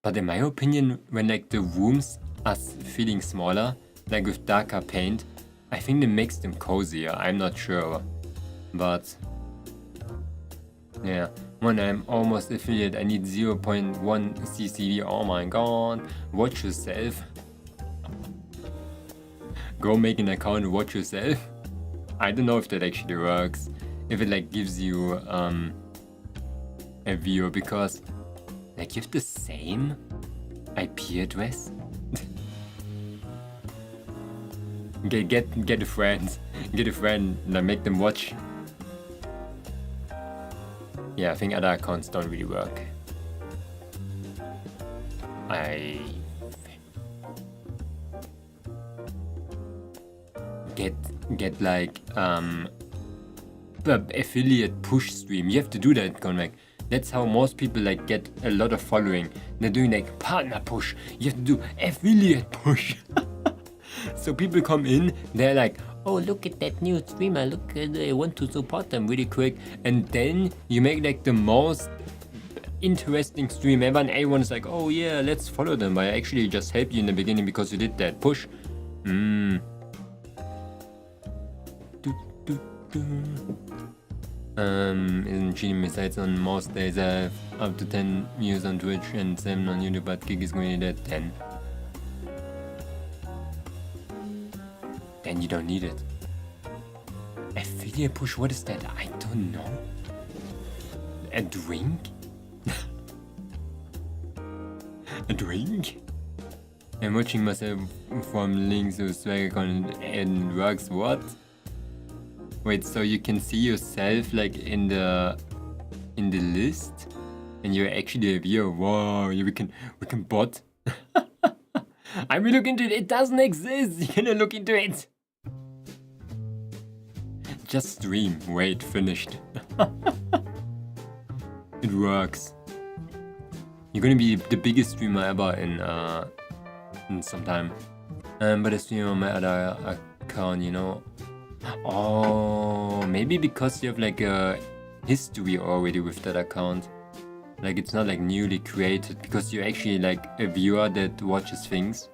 But in my opinion, when like the rooms are feeling smaller, like with darker paint, I think it makes them cozier. I'm not sure. But yeah, when I'm almost affiliate, I need 0.1 CCV. Oh my god, watch yourself. Go make an account and watch yourself. I don't know if that actually works. If it like gives you a view, because like you have the same IP address. Get a friend. Get a friend and make them watch. Yeah, I think other accounts don't really work. Get like affiliate push stream. You have to do that, Conrad. That's how most people like get a lot of following. They're doing like partner push. You have to do affiliate push. So people come in, they're like, oh, look at that new streamer, look, I want to support them really quick. And then you make like the most interesting stream ever, and everyone's like, oh yeah, let's follow them. I actually just helped you in the beginning because you did that push. Isn't cheating. Besides, on most days I have up to 10 views on Twitch and 7 on YouTube, but Gig is going at 10. Then you don't need it. Affiliate push, what is that? I don't know. A drink? A drink? I'm watching myself from links to Swag account and works. What? Wait, so you can see yourself like in the list, and you're actually a viewer. Wow, we can bot. I will look into it. It doesn't exist. You cannot look into it. Just stream. Wait, finished. It works. You're gonna be the biggest streamer ever in some time. But I stream on my other account, you know. Oh, maybe because you have like a history already with that account. Like it's not like newly created, because you're actually like a viewer that watches things.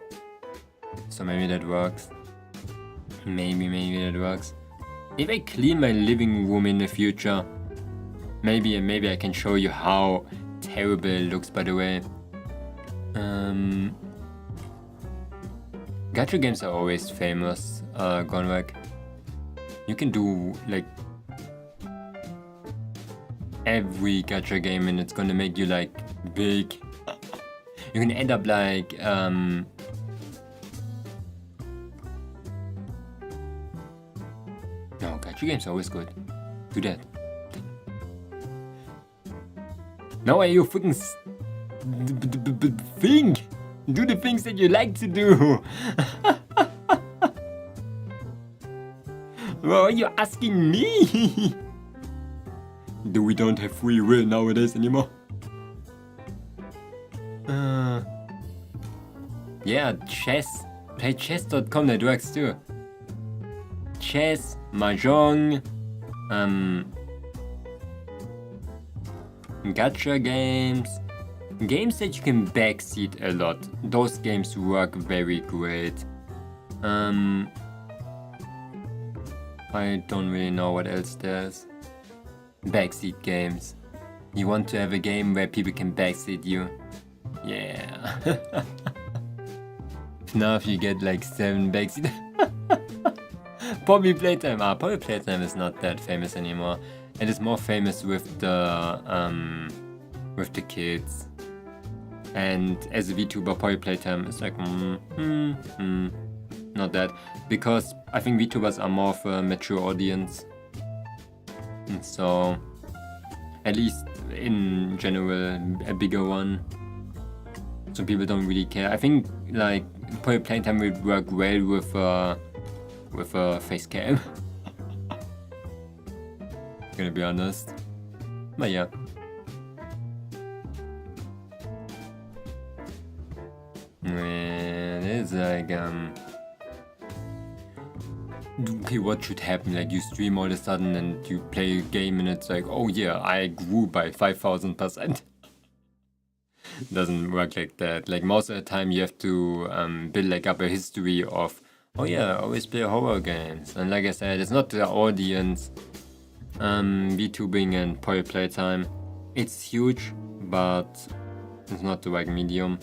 So maybe that works. Maybe that works. If I clean my living room in the future, maybe I can show you how terrible it looks, by the way. Gacha games are always famous, Gonwag. You can do like every gacha game and it's gonna make you like big. You can end up like no, gacha games are always good. Do that. Now are you freaking think? Do the things that you like to do. Well, are you asking me? Do we don't have free will nowadays anymore? Yeah, chess. Play chess.com, that works too. Chess, mahjong, gacha games. Games that you can backseat a lot. Those games work very great. I don't really know what else there's. Backseat games. You want to have a game where people can backseat you? Yeah. Now if you get like 7 backseat. Probably Playtime. Probably Playtime is not that famous anymore. It is more famous with the kids. And as a VTuber, probably Playtime is like not that, because I think VTubers are more of a mature audience. And so, at least in general, a bigger one. So people don't really care. I think like probably Playtime will work well with a face cam. Gonna be honest. But yeah. Man, it's like okay, what should happen? Like you stream all of a sudden and you play a game and it's like, oh yeah, I grew by 5,000%. Doesn't work like that. Like most of the time you have to build like up a history of, oh yeah, I always play horror games. And like I said, it's not the audience. VTubing and probably Playtime, it's huge, but it's not the right medium.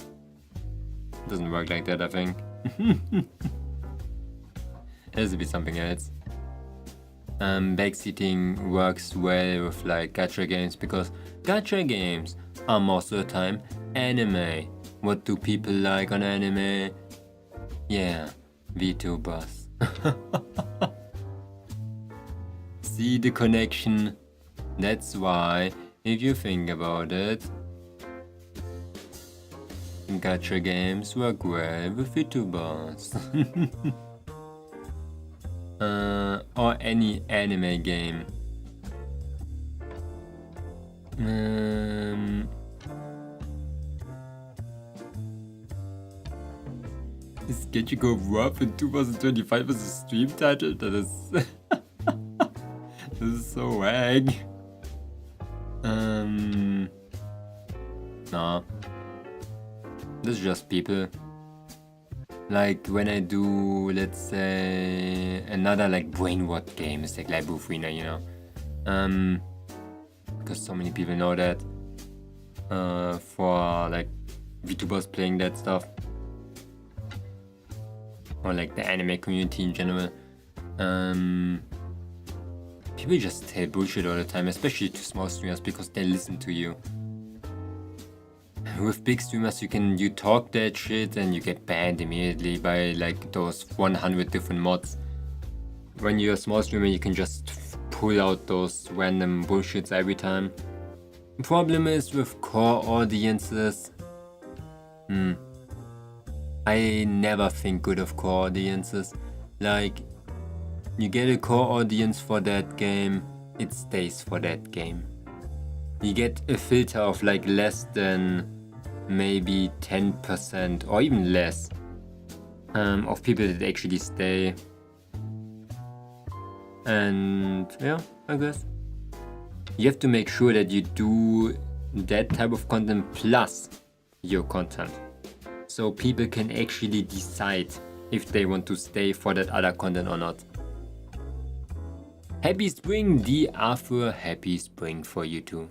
It doesn't work like that, I think. It has to be something else. Backseating works well with like gacha games, because gacha games are most of the time anime. What do people like on anime? Yeah, VTubers. See the connection? That's why, if you think about it, gacha games work well with VTubers. Or any anime game. Is Get You Go Rough in 2025 as a stream title? That is... this is so wag. Nah. This is just people. Like when I do, let's say, another like brain rot game, it's like Librufina, you know? Because so many people know that. For like VTubers playing that stuff. Or like the anime community in general. People just tell bullshit all the time, especially to small streamers, because they listen to you. With big streamers, you talk that shit and you get banned immediately by like those 100 different mods. When you're a small streamer, you can just pull out those random bullshits every time. The problem is with core audiences. I never think good of core audiences. Like, you get a core audience for that game, it stays for that game. You get a filter of like less than maybe 10% or even less of people that actually stay. And yeah, I guess you have to make sure that you do that type of content plus your content, so people can actually decide if they want to stay for that other content or not. Happy spring, the Arthur, happy spring for you too.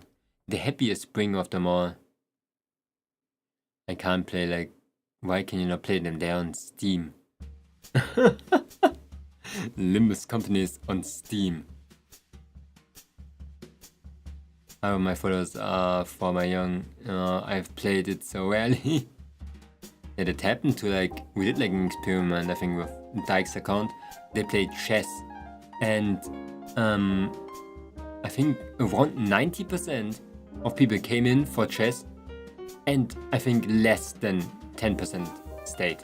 The happiest spring of them all. I can't play like, why can you not play them? They're on Steam. Limbus Company is on Steam. Oh, my photos are for my young. I've played it so rarely. Yeah, it happened to like, we did like an experiment, I think, with Dyke's account. They played chess, and I think around 90% of people came in for chess, and I think less than 10% stayed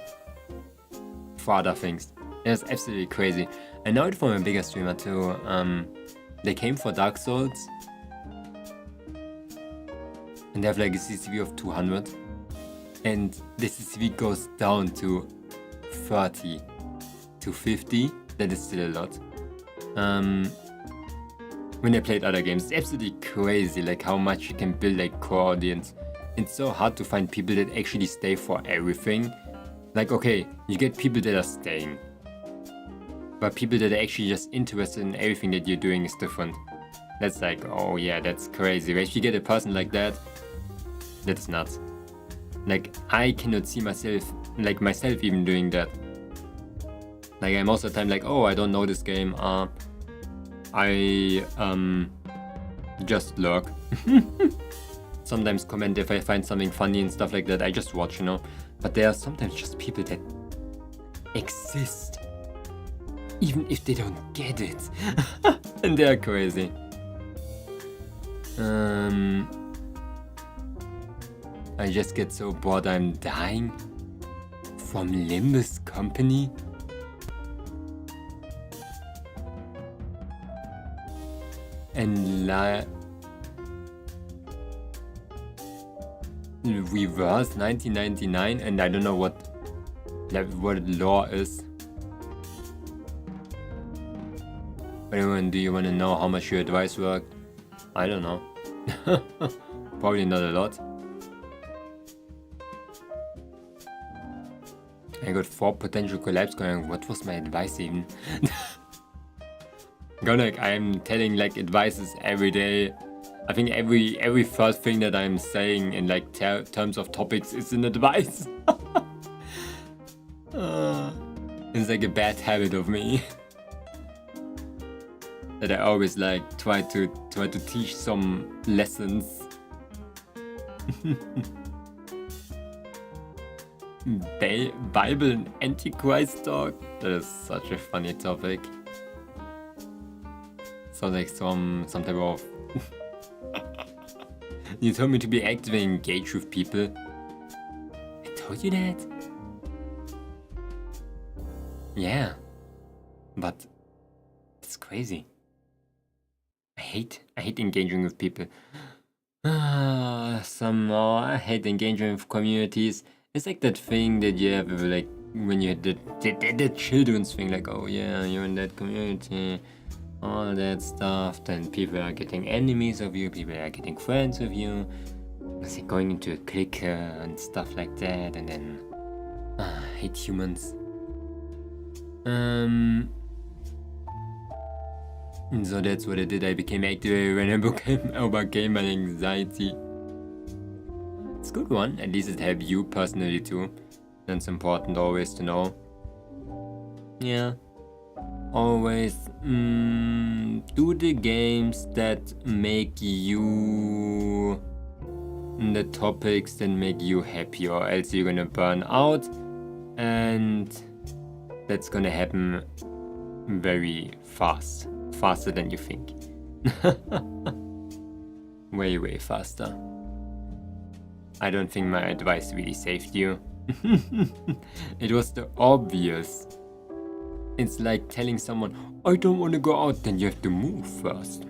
for other things. It was absolutely crazy. I know it from a bigger streamer too. They came for Dark Souls, and they have like a CCV of 200, and the CCV goes down to 30 to 50. That is still a lot. When I played other games, it's absolutely crazy like how much you can build like core audience. It's so hard to find people that actually stay for everything. Like, okay, you get people that are staying, but people that are actually just interested in everything that you're doing is different. That's like, oh yeah, that's crazy. But if you get a person like that, that's nuts. Like, I cannot see myself even doing that. Like, I'm most of the time like, oh, I don't know this game. I just lurk. Sometimes comment if I find something funny and stuff like that. I just watch, you know. But there are sometimes just people that exist, even if they don't get it. And they are crazy. I just get so bored I'm dying. From Limbus Company? And reverse 1999, and I don't know what law is. Anyone, do you want to know how much your advice worked? I don't know. Probably not a lot. I got 4 potential collabs going. What was my advice even? Like, I'm telling like advices every day. I think every first thing that I'm saying in like terms of topics is an advice. It's like a bad habit of me. That I always like try to teach some lessons. Bible and Antichrist talk? That is such a funny topic. Sounds like some type of... You told me to be active and engage with people. I told you that? Yeah. But it's crazy. I hate engaging with people. Somehow I hate engaging with communities. It's like that thing that you have with like when you did the children's thing, like, oh yeah, you're in that community, all that stuff, then people are getting enemies of you, people are getting friends of you, going into a clique and stuff like that, and then hate humans. So that's what I did. I became active when I overcame my anxiety. It's a good one. At least it helped you personally too. That's important always to know. Yeah. Always do the games that make you the topics that make you happy, or else you're gonna burn out, and that's gonna happen very fast. Faster than you think. Way faster. I don't think my advice really saved you. It was the obvious. It's like telling someone, I don't want to go out, then you have to move first.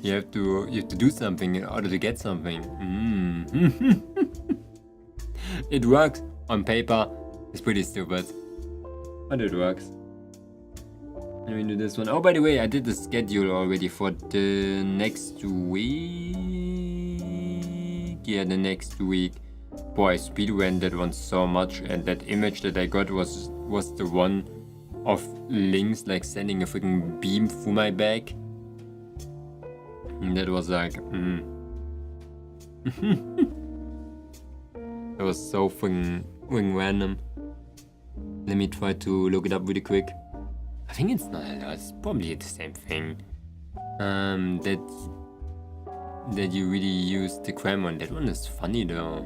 You have to do something in order to get something. It works on paper. It's pretty stupid, but it works. Let me do this one. Oh, by the way, I did the schedule already for the next week. Yeah, the next week. Boy, I speedran that one so much, and that image that I got was the one of Lynx like sending a freaking beam through my back. And that was like, That was so freaking random. Let me try to look it up really quick. I think it's not. It's probably the same thing. That you really use the crime one. That one is funny though.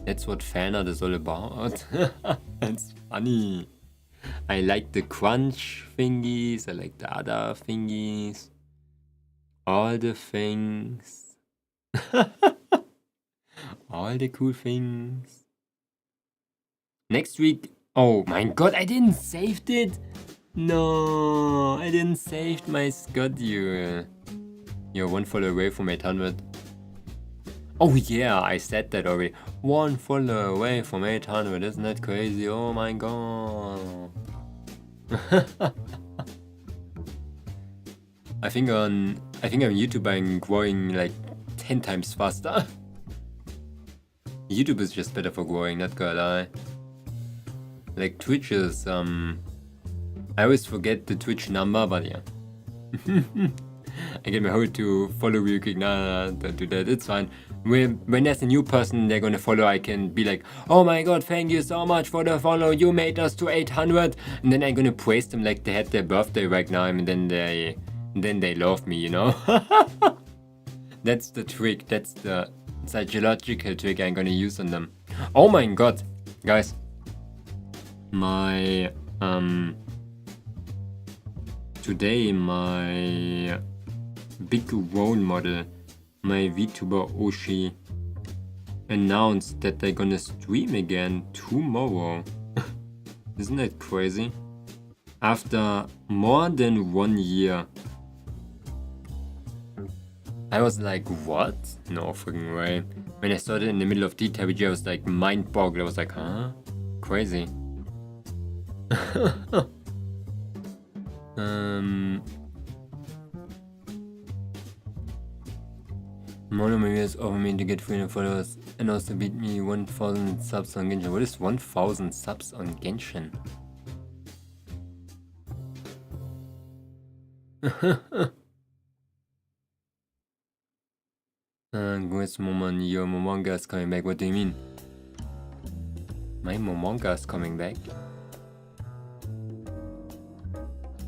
That's what fan art is all about. That's funny. I like the crunch thingies. I like the other thingies. All the things. All the cool things. Next week. Oh my god, I didn't save it. No, I didn't save my schedule. You're one follower away from 800. Oh yeah, I said that already. One follower away from 800. Isn't that crazy? Oh my god. I think on YouTube I'm growing like 10 times faster. YouTube is just better for growing, not gonna lie. Like Twitch is, I always forget the Twitch number, but yeah. I get my whole to follow real quick. Nah, don't do that, it's fine. When there's a new person they're gonna follow, I can be like, oh my god, thank you so much for the follow, you made us to 800. And then I'm gonna praise them like they had their birthday right now, and then they love me, you know? That's the trick, that's the psychological trick I'm gonna use on them. Oh my god, guys. My today my big role model, my Vtuber Oshi, announced that they're gonna stream again tomorrow. Isn't that crazy? After more than 1 year. I was like, what? No freaking way. When I saw it in the middle of DTWG, I was like mind boggled. I was like, huh? Crazy. Momonga has offered me to get 300 followers and also beat me 1000 subs on Genshin. What is 1000 subs on Genshin? Where's Momonga? Your Momonga is coming back. What do you mean? My Momonga is coming back?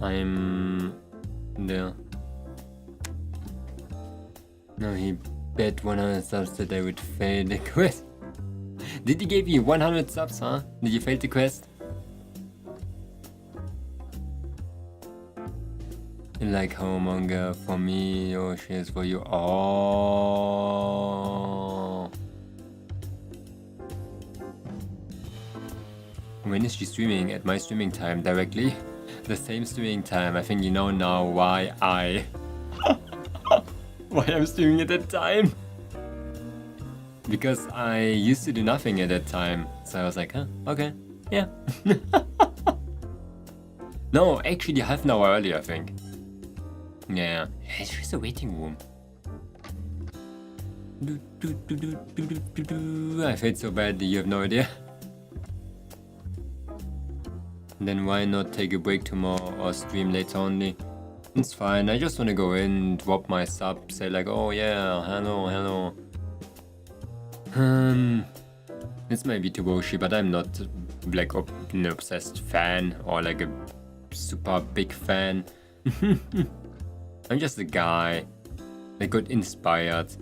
I'm there. No, he bet 100 subs that I would fail the quest. Did he give you 100 subs, huh? Did you fail the quest? Like Momonga for me, or she is for you. Oh. When is she streaming? At my streaming time directly? The same streaming time. I think you know now why why I'm streaming at that time. because I used to do nothing at that time. So I was like, huh, okay, yeah. No, actually half an hour earlier, I think. Yeah, it's just a waiting room. I felt so bad that you have no idea. Then why not take a break tomorrow or stream later only? It's fine, I just wanna go in, drop my sub, say like, oh yeah, hello. It's my Vtuber, but I'm not like an obsessed fan or like a super big fan. I'm just a guy that got inspired.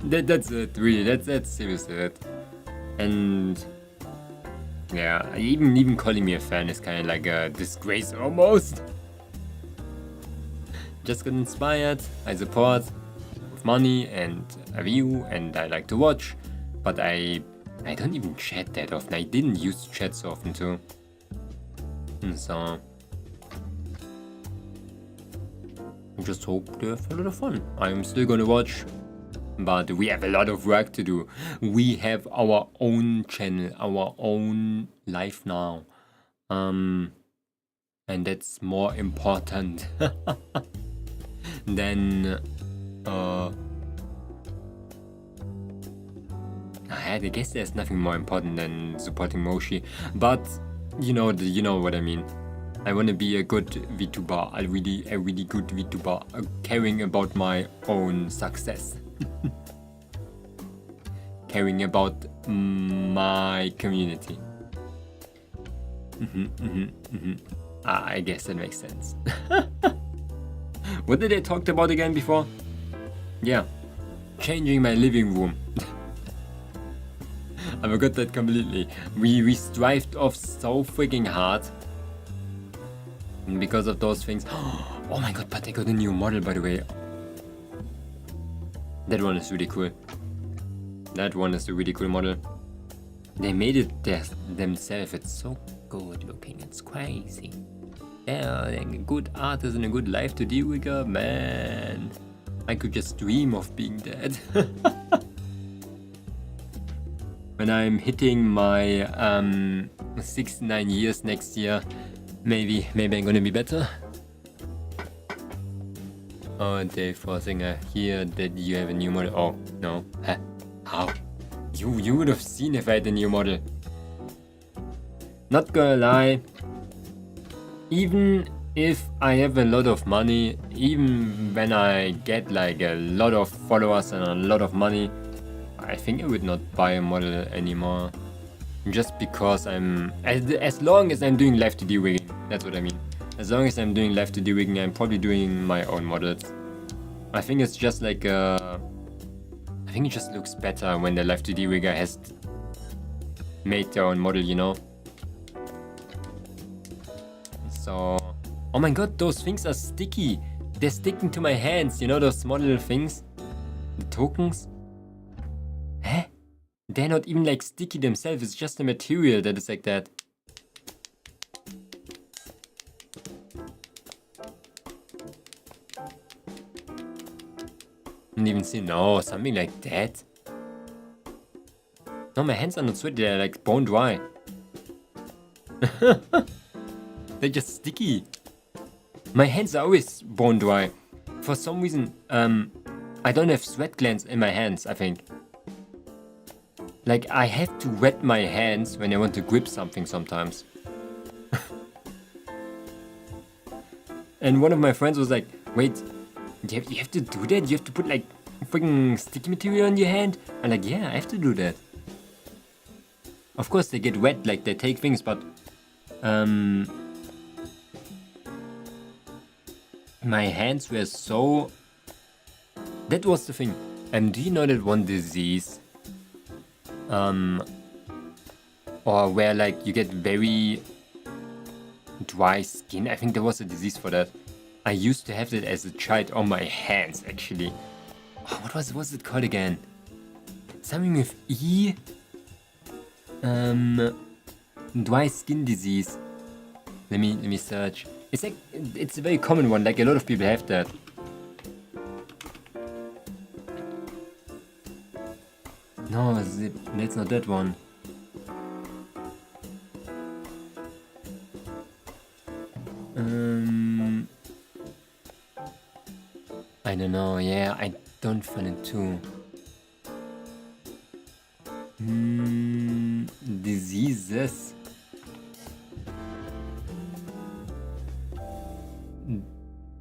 That's it, really. That's seriously it. And yeah, even calling me a fan is kind of like a disgrace almost. Just got inspired. I support with money and a view, and I like to watch, but I don't even chat that often. I didn't use to chat so often too. And so I just hope they have a lot of fun. I'm still gonna watch, but we have a lot of work to do. We have our own channel, our own life now. And that's more important than I guess there's nothing more important than supporting Moshi, but you know what I mean. I want to be a good VTuber, a really good VTuber, caring about my own success, caring about my community. I guess that makes sense. What did I talk about again before? Yeah, changing my living room. I forgot that completely. We strived off so freaking hard. And because of those things. Oh my god, but I got a new model, by the way. That one is really cool. That one is a really cool model. They made it themselves. It's so good looking. It's crazy. Yeah, a good artist and a good life to deal with, man. I could just dream of being dead. When I'm hitting my 69 years next year, maybe I'm gonna be better. Oh, Dave Forcing, I hear that you have a new model. Oh, no. Huh? How? You would have seen if I had a new model. Not gonna lie. Even if I have a lot of money, even when I get like a lot of followers and a lot of money, I think I would not buy a model anymore. Just because as long as I'm doing live 2D rigging, that's what I mean. As long as I'm doing live 2D rigging, I'm probably doing my own models. I think it's just like I think it just looks better when the live 2D rigger has made their own model, you know? So, oh my god, those things are sticky. They're sticking to my hands, you know, those small little things? The tokens? Huh? They're not even like sticky themselves, it's just the material that is like that. Didn't even see, no, something like that. No, my hands are not sweaty, they're like bone dry. They're just sticky. My hands are always bone dry. For some reason, I don't have sweat glands in my hands, I think. Like, I have to wet my hands when I want to grip something sometimes. And one of my friends was like, wait, you have to do that? You have to put like freaking sticky material on your hand? I'm like, yeah, I have to do that. Of course they get wet, like they take things, but my hands were so... That was the thing. Do you know that one disease? Or where like you get very dry skin. I think there was a disease for that. I used to have that as a child on my hands, actually. Oh, what was it called again? Something with E. Dry skin disease. Let me search. It's like it's a very common one. Like a lot of people have that. No, that's not that one. I don't know, yeah, I don't find it too. Diseases.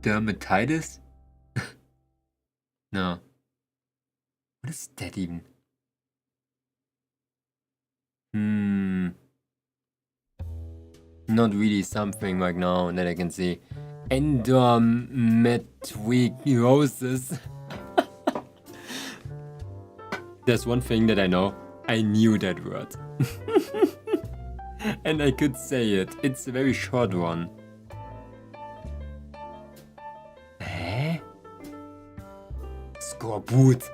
Dermatitis? No. What is that even? Not really something right now that I can see. Endometriosis. There's one thing that I know. I knew that word. And I could say it. It's a very short one. Eh? Skorbut.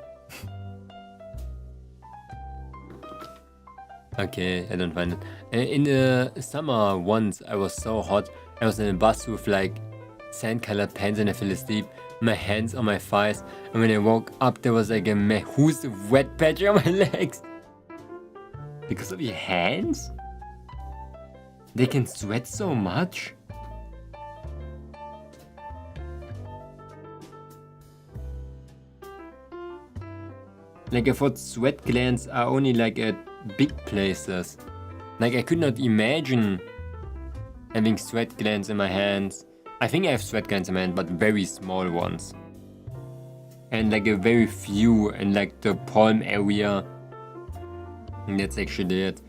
Okay, I don't find it. In the summer once, I was so hot. I was in a bus with like sand-colored pants and I fell asleep. My hands on my thighs. And when I woke up, there was like a who's wet patch on my legs. Because of your hands? They can sweat so much? Like I thought sweat glands are only like at big places. Like I could not imagine having sweat glands in my hands. I think I have sweat glands in my hand, but very small ones. And like a very few in like the palm area. And that's actually it.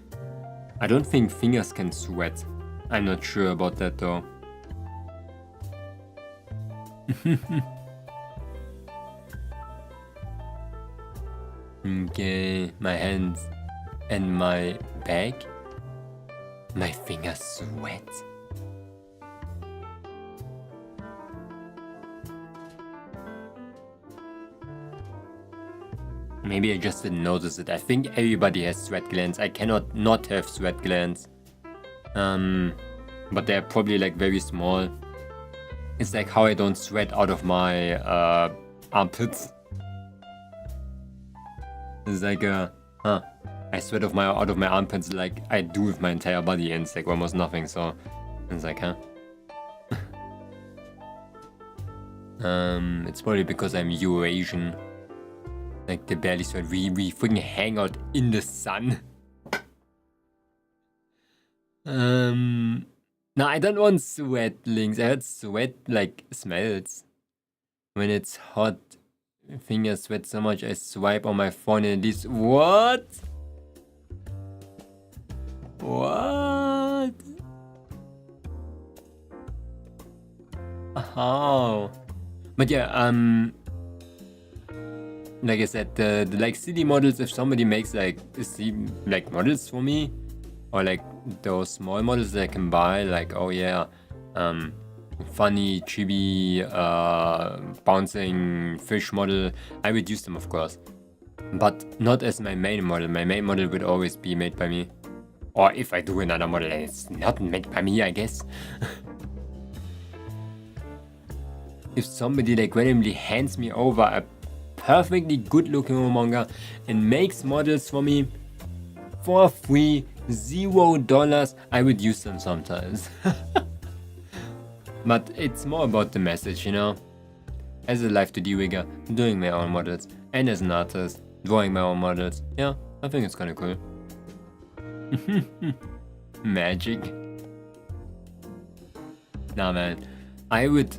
I don't think fingers can sweat. I'm not sure about that though. Okay, my hands and my back. My fingers sweat. Maybe I just didn't notice it. I think everybody has sweat glands. I cannot not have sweat glands. But they're probably like very small. It's like how I don't sweat out of my armpits. It's like I sweat out of my armpits like I do with my entire body, and it's like almost nothing. So it's like, huh? It's probably because I'm Eurasian. Like they barely sweat. We freaking hang out in the sun. No, I don't want sweat links. I heard sweat like smells. When it's hot, fingers sweat so much I swipe on my phone and this. What? What? Oh. But yeah, like I said, the like city models, if somebody makes like models for me, or like those small models that I can buy, like, oh yeah, funny chibi bouncing fish model, I would use them of course, but not as my main model. My main model would always be made by me, or if I do another model and it's not made by me, I guess. If somebody like randomly hands me over a perfectly good looking Momonga and makes models for me for free, $0, I would use them sometimes. But it's more about the message, you know? As a live 2D rigger, doing my own models, and as an artist, drawing my own models. Yeah, I think it's kinda cool. Magic. Nah man, I would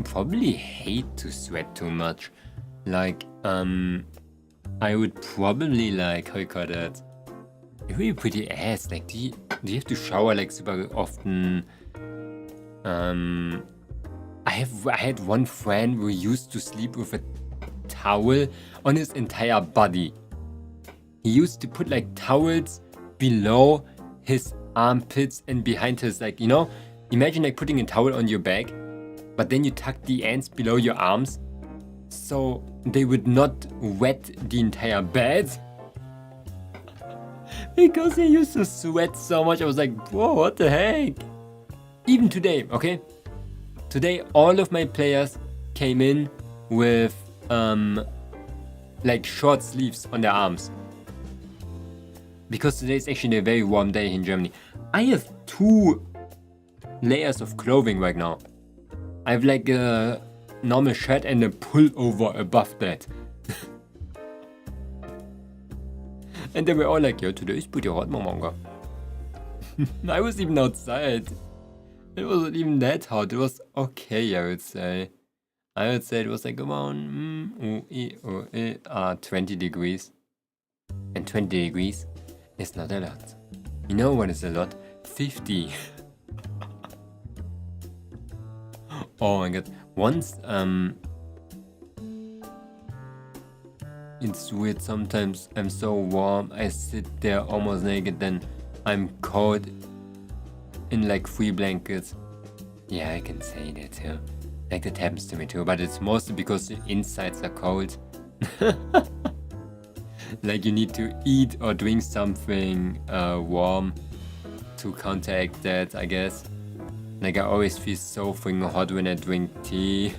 probably hate to sweat too much. Like, I would probably like, how you call that? It would be pretty ass. Like, do you have to shower like super often? I had one friend who used to sleep with a towel on his entire body. He used to put like towels below his armpits and behind his, like, you know, imagine like putting a towel on your back, but then you tuck the ends below your arms so they would not wet the entire bed. Because he used to sweat so much. I was like, whoa, what the heck? Even today, okay? Today, all of my players came in with like short sleeves on their arms. because today is actually a very warm day in Germany. I have 2 layers of clothing right now. I have like a normal shirt and a pullover above that. And they were all like, yo, today is pretty hot, Momonga. I was even outside. It wasn't even that hot. It was okay, I would say. I would say it was like around 20 degrees. And 20 degrees is not a lot. You know what is a lot? 50. Oh my god. Once, it's weird, sometimes I'm so warm, I sit there almost naked, then I'm cold in like 3 blankets. Yeah, I can say that too. Like that happens to me too, but it's mostly because the insides are cold. Like you need to eat or drink something warm to counteract that, I guess. Like I always feel so freaking hot when I drink tea.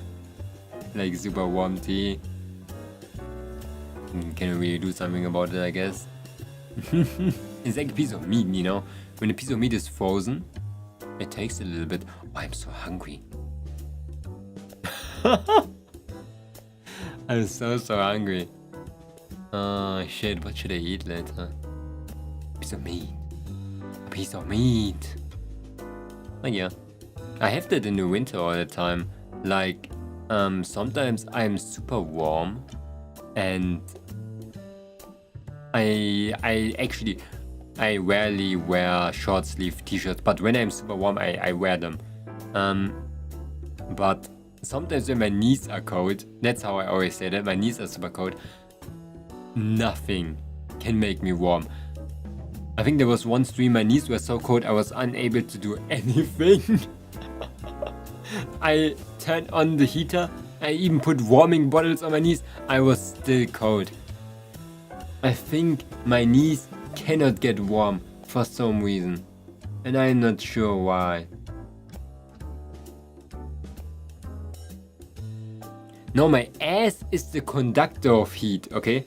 Like super warm tea. Can really do something about it, I guess. It's like a piece of meat, you know? When a piece of meat is frozen, it takes a little bit. Oh, I'm so hungry. I'm so hungry. Oh shit, what should I eat later? A piece of meat. A piece of meat. Oh yeah. I have that in the winter all the time. Like, sometimes I'm super warm and I rarely wear short sleeve t-shirts, but when I'm super warm I wear them. But sometimes when my knees are cold, that's how I always say that, my knees are super cold, nothing can make me warm. I think there was one stream my knees were so cold I was unable to do anything. I turned on the heater, I even put warming bottles on my knees, I was still cold. I think my knees cannot get warm for some reason, and I'm not sure why. No, my ass is the conductor of heat, okay?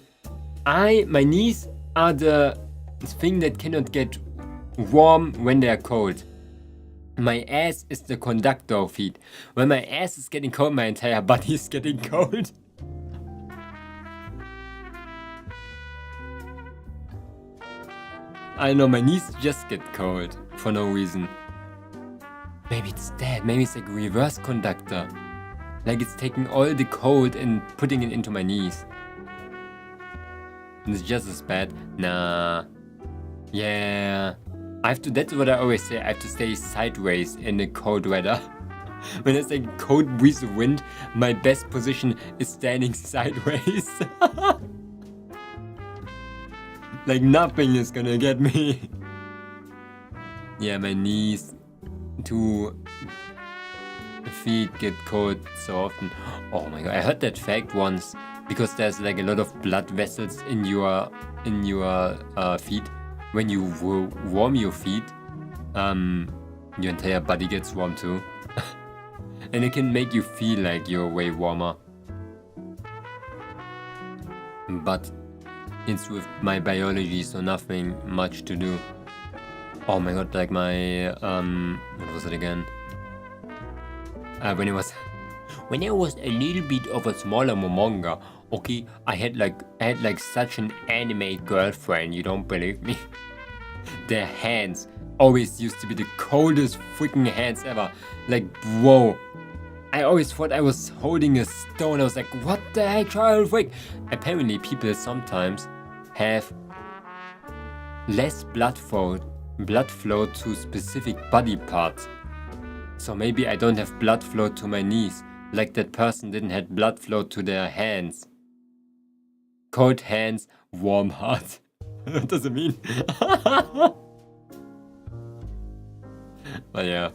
My knees are the thing that cannot get warm when they are cold. My ass is the conductor of heat. When my ass is getting cold, my entire body is getting cold. I know, my knees just get cold for no reason. Maybe it's that. Maybe it's like a reverse conductor. Like it's taking all the cold and putting it into my knees. And it's just as bad. Nah. Yeah. That's what I always say. I have to stay sideways in the cold weather. When it's like cold breeze of wind, my best position is standing sideways. Like nothing is gonna get me. Yeah, my knees, 2 feet get cold so often. Oh my god, I heard that fact once, because there's like a lot of blood vessels in your feet. When you warm your feet, your entire body gets warm too. And it can make you feel like you're way warmer. But it's with my biology, so nothing much to do. Oh my god, like my what was it again? When I was a little bit of a smaller Momonga, okay, I had like such an anime girlfriend, you don't believe me? Their hands always used to be the coldest freaking hands ever. Like, bro, I always thought I was holding a stone. I was like, what the heck, child freak? Apparently people sometimes have less blood flow to specific body parts. So maybe I don't have blood flow to my knees, like that person didn't have blood flow to their hands. Cold hands, warm heart. What does it mean? But yeah,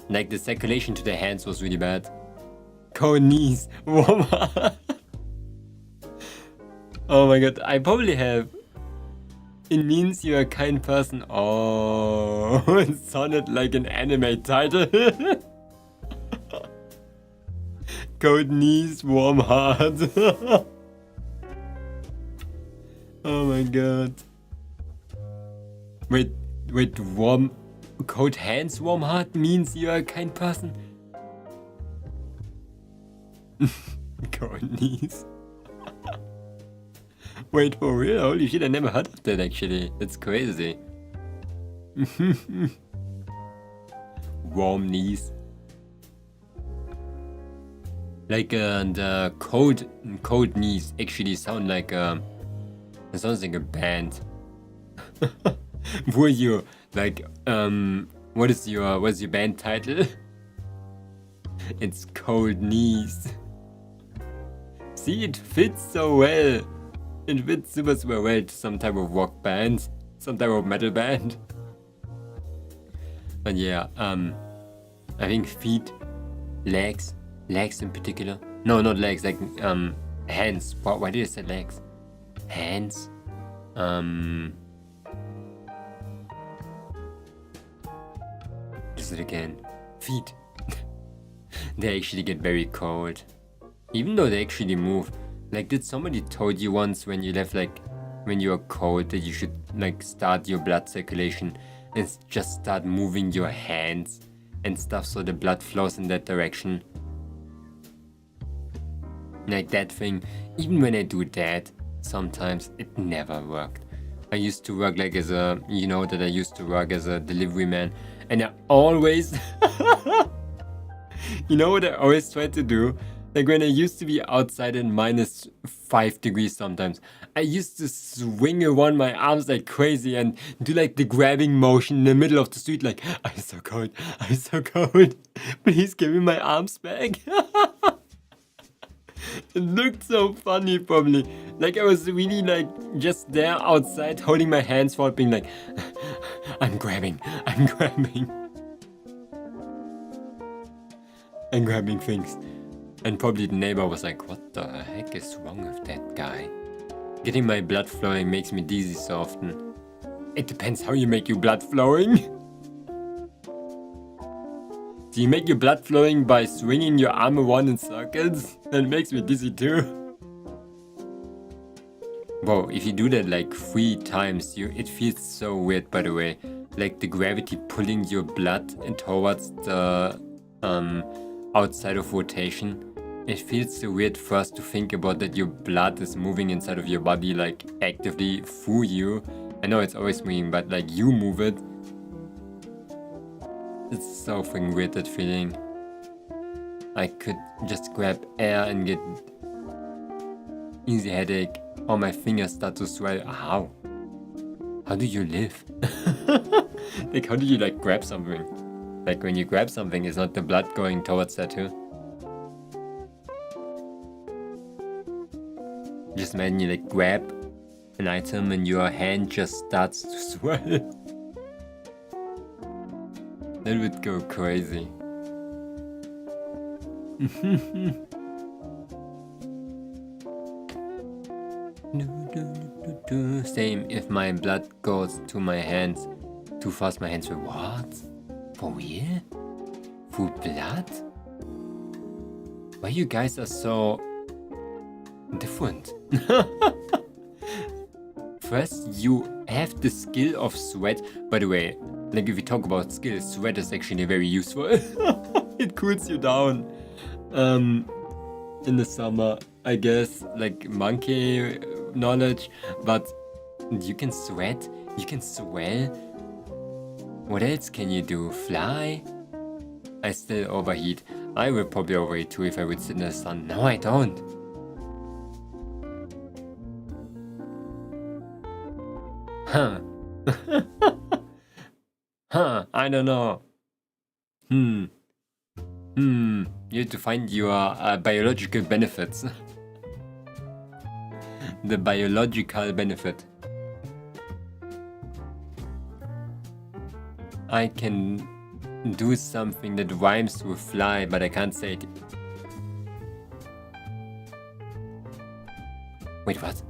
like the circulation to the hands was really bad. Cold knees, warm heart. Oh my god, I probably have. It means you're a kind person. Oh, it sounded like an anime title. Cold knees, warm heart. Oh my god. Wait, warm, cold hands, warm heart means you're a kind person? Cold knees. Wait, for real? Holy shit, I never heard of that actually. That's crazy. Warm knees. Like the cold knees actually sound like it sounds like a band. Were you like what's your band title? It's Cold Knees. See, it fits so well. It fits super well to some type of rock band, some type of metal band. But yeah, I think feet, legs in particular. No, not legs, like hands. Why did I say legs? Hands. Just it again. Feet. They actually get very cold. Even though they actually move. Like, did somebody told you once when you left, like, when you are cold, that you should, like, start your blood circulation and just start moving your hands and stuff so the blood flows in that direction? Like that thing. Even when I do that, sometimes it never worked. I used to work like as a, you know that I used to work as a delivery man, and I always, you know what I always tried to do? Like when I used to be outside in -5 degrees sometimes, I used to swing around my arms like crazy and do like the grabbing motion in the middle of the street like, I'm so cold, please give me my arms back. It looked so funny probably. Like I was really like just there outside holding my hands forward being like, I'm grabbing things. And probably the neighbor was like, what the heck is wrong with that guy? Getting my blood flowing makes me dizzy so often. It depends how you make your blood flowing. Do you make your blood flowing by swinging your arm around in circles? That makes me dizzy too. Whoa, if you do that like 3 times, it feels so weird by the way. Like the gravity pulling your blood towards the outside of rotation. It feels so weird first to think about that your blood is moving inside of your body like actively through you. I know it's always moving, but like you move it. It's so freaking weird, that feeling. I could just grab air and get easy headache, or my fingers start to swell. How? How do you live? Like how do you like grab something? Like when you grab something, is not the blood going towards that too? Just imagine you like grab an item and your hand just starts to swell. That would go crazy. Same, if my blood goes to my hands too fast, my hands will what? For real? Through blood? Why you guys are so different? First, you have the skill of sweat. By the way, like if we talk about skills, sweat is actually very useful. It cools you down. In the summer, I guess, like monkey knowledge, but you can sweat, you can swell. What else can you do? Fly? I still overheat. I would probably overheat too if I would sit in the sun. No, I don't. Huh. Huh, I don't know. You have to find your biological benefits. The biological benefit. I can do something that rhymes with fly, but I can't say it. Wait, what?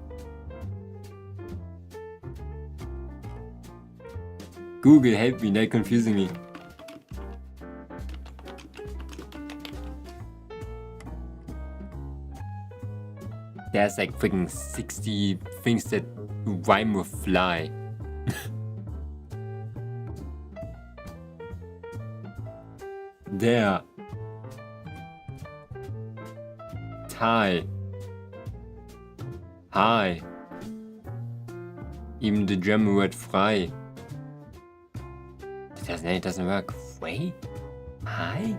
Google, help me, they're confusing me. There's like freaking 60 things that rhyme with fly. Der. Thai. Hi. Even the German word frei. It doesn't work. Frei? Hi?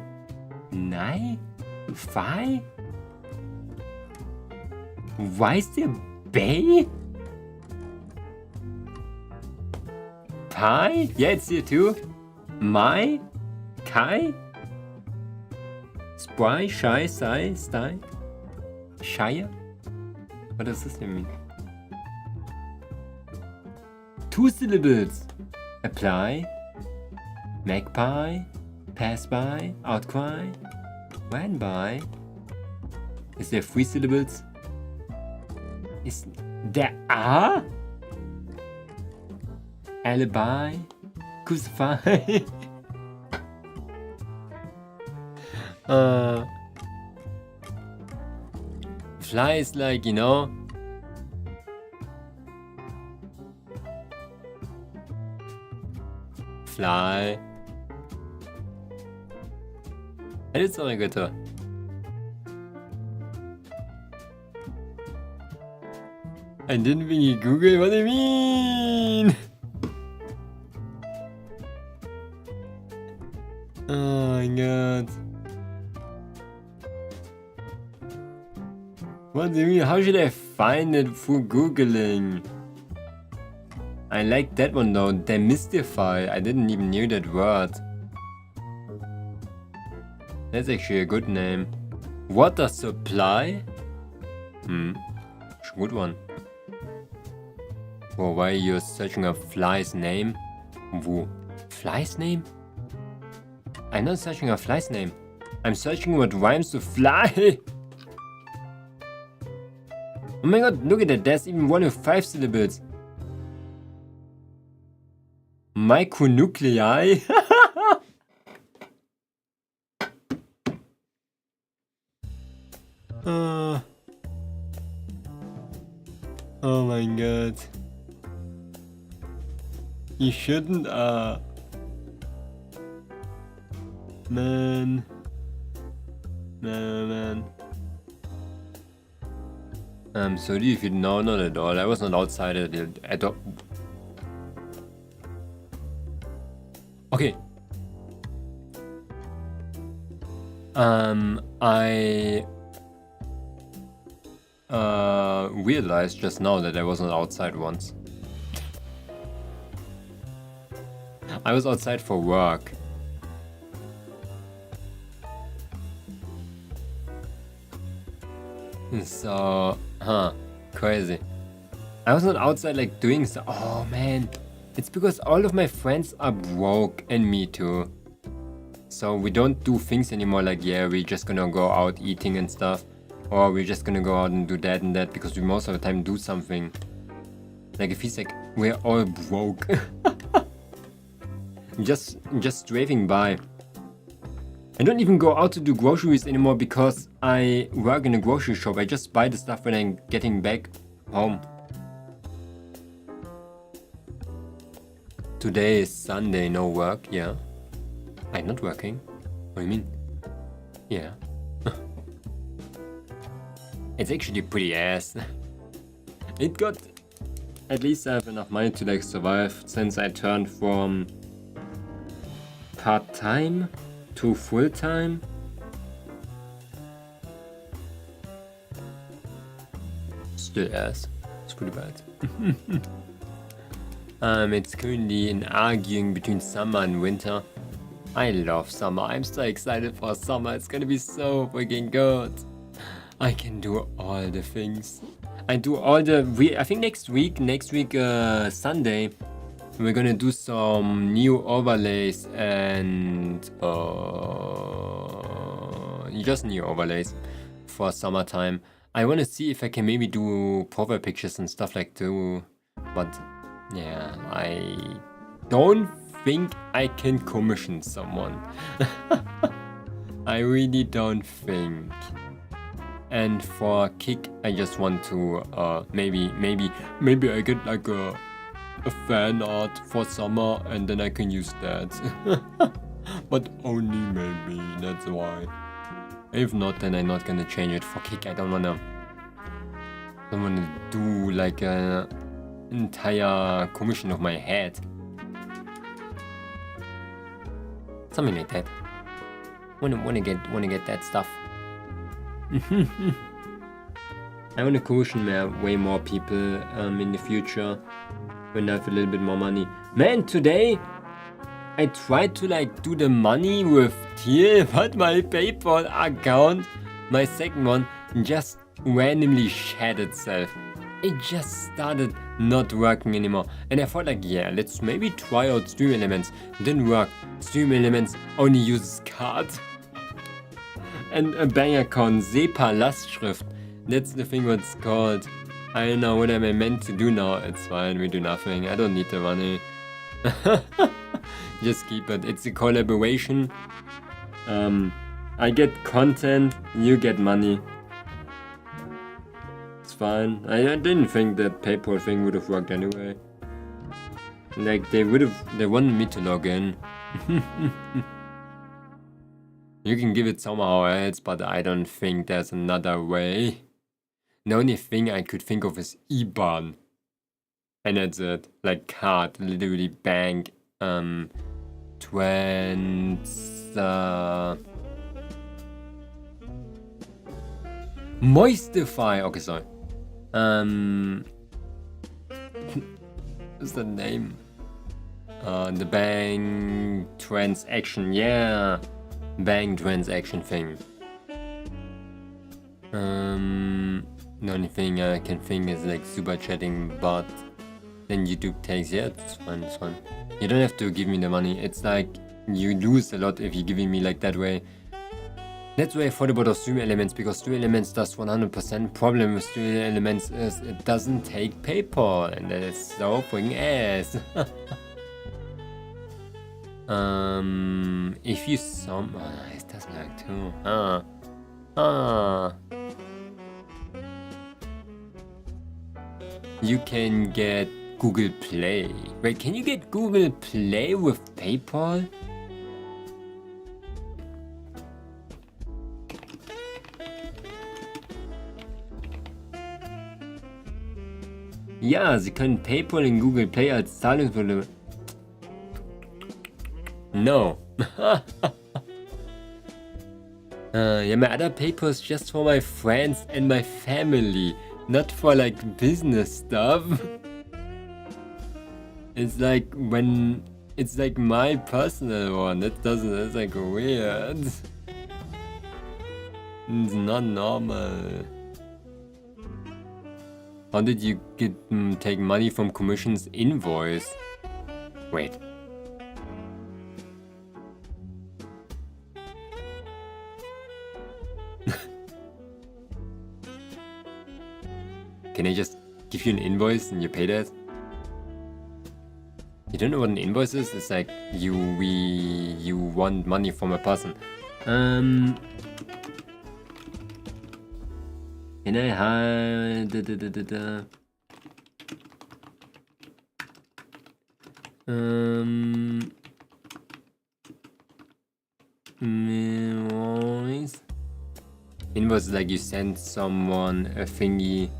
Nein? Frei? Weiß der Bay? Pi? Yeah, it's here too. Mai? Kai? Spry? Shy? Sai? Sty? Shire? What does this mean? 2 syllables. Apply. Magpie. Pass by. Outcry. Ran by. Is there 3 syllables? Is there are? Alibi. Crucify. Fly is like, you know. Fly. It's auch ein Götter. I didn't really Google what I mean. Oh my god. What do you mean? How should I find it through Googling? I like that one though, demystify. I didn't even knew that word. That's actually a good name. Water supply? It's a good one. Well, why are you searching a fly's name? Wo? Fly's name? I'm not searching a fly's name. I'm searching what rhymes to fly. Oh my god, look at that. There's even one with 5 syllables. Micronuclei? Oh my god. You shouldn't, Man. I'm sorry if you know, not at all. I was not outside at all. Okay. I realized just now that I wasn't outside once. I was outside for work. So, crazy. I was not outside like doing so. Oh man, it's because all of my friends are broke and me too. So we don't do things anymore like, yeah, we're just gonna go out eating and stuff. Or we're just gonna go out and do that and that because we most of the time do something. Like it feels like we're all broke. just driving by. I don't even go out to do groceries anymore because I work in a grocery shop. I just buy the stuff when I'm getting back home. Today is Sunday, no work, yeah. I'm not working. What do you mean? Yeah. It's actually pretty ass. It got... At least I have enough money to like survive since I turned from part-time to full-time. Still ass. It's pretty bad. It's currently an arguing between summer and winter. I love summer. I'm so excited for summer. It's gonna be so freaking good. I can do all the things. I do all the... I think next week, Sunday, we're gonna do some new overlays and just new overlays for summertime. I want to see if I can maybe do profile pictures and stuff like too, but yeah, I don't think I can commission someone. I really don't think. And for kick, I just want to maybe I get like a fan art for summer and then I can use that. But only maybe, that's why. If not, then I'm not gonna change it for kick. I don't wanna do like a entire commission of my head. Something like that. Wanna get that stuff. I wanna commission way more people in the future when I have a little bit more money. Man, today I tried to like do the money with Teal, but my PayPal account, my second one, just randomly shat itself. It just started not working anymore. And I thought like, yeah, let's maybe try out Stream Elements. Didn't work. Stream Elements only uses cards. And a bank account, SEPA Lastschrift. That's the thing what's called. I don't know what am I meant to do now. It's fine, we do nothing. I don't need the money. Just keep it. It's a collaboration. I get content, you get money. It's fine. I didn't think that PayPal thing would have worked anyway. Like they wanted me to log in. You can give it somehow else, but I don't think there's another way. The only thing I could think of is IBAN. And that's it. Like card, literally bank, Moistify. Okay, sorry. What's the name? The bank transaction. Yeah, bank transaction thing. The only thing I can think is like super chatting, but then YouTube takes. Yeah, it's fine. It's fine. You don't have to give me the money. It's like you lose a lot if you're giving me like that way. That's why I thought about Stream Elements, because Stream Elements does 100%. Problem with Stream Elements is it doesn't take PayPal, and that is so freaking ass. If you it doesn't like too. You can get Google Play. Wait, can you get Google Play with PayPal? Ja, Sie können PayPal in Google Play als Zahlungsmittel. No. Yeah, my other PayPal is just for my friends and my family, not for like business stuff. It's like my personal one. That's like weird. It's not normal. How did you take money from commissions invoice? Wait. Can I just give you an invoice and you pay that? You don't know what an invoice is? It's like you want money from a person. Can I hide invoice is like you send someone a thingy.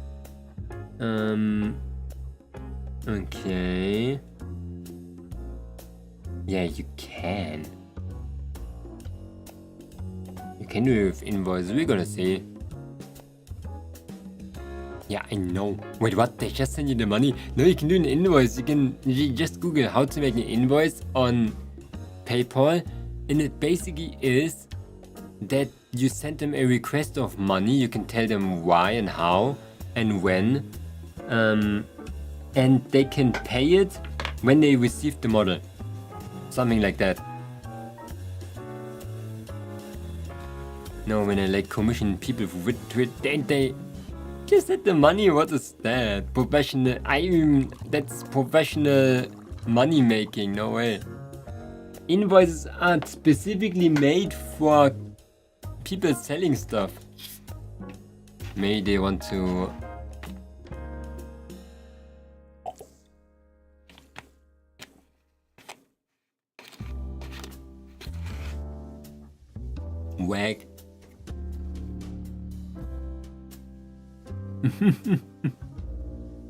Okay. Yeah, you can. You can do it with invoice. We're gonna see. Yeah, I know. Wait, what? They just send you the money? No, you can do an invoice. You just Google how to make an invoice on PayPal, and it basically is that you send them a request of money. You can tell them why and how and when, and they can pay it when they receive the model. Something like that. No, when I like commission people with they just said the money. What is that? Professional. That's professional money making. No way. Invoices are specifically made for people selling stuff. Maybe they want to.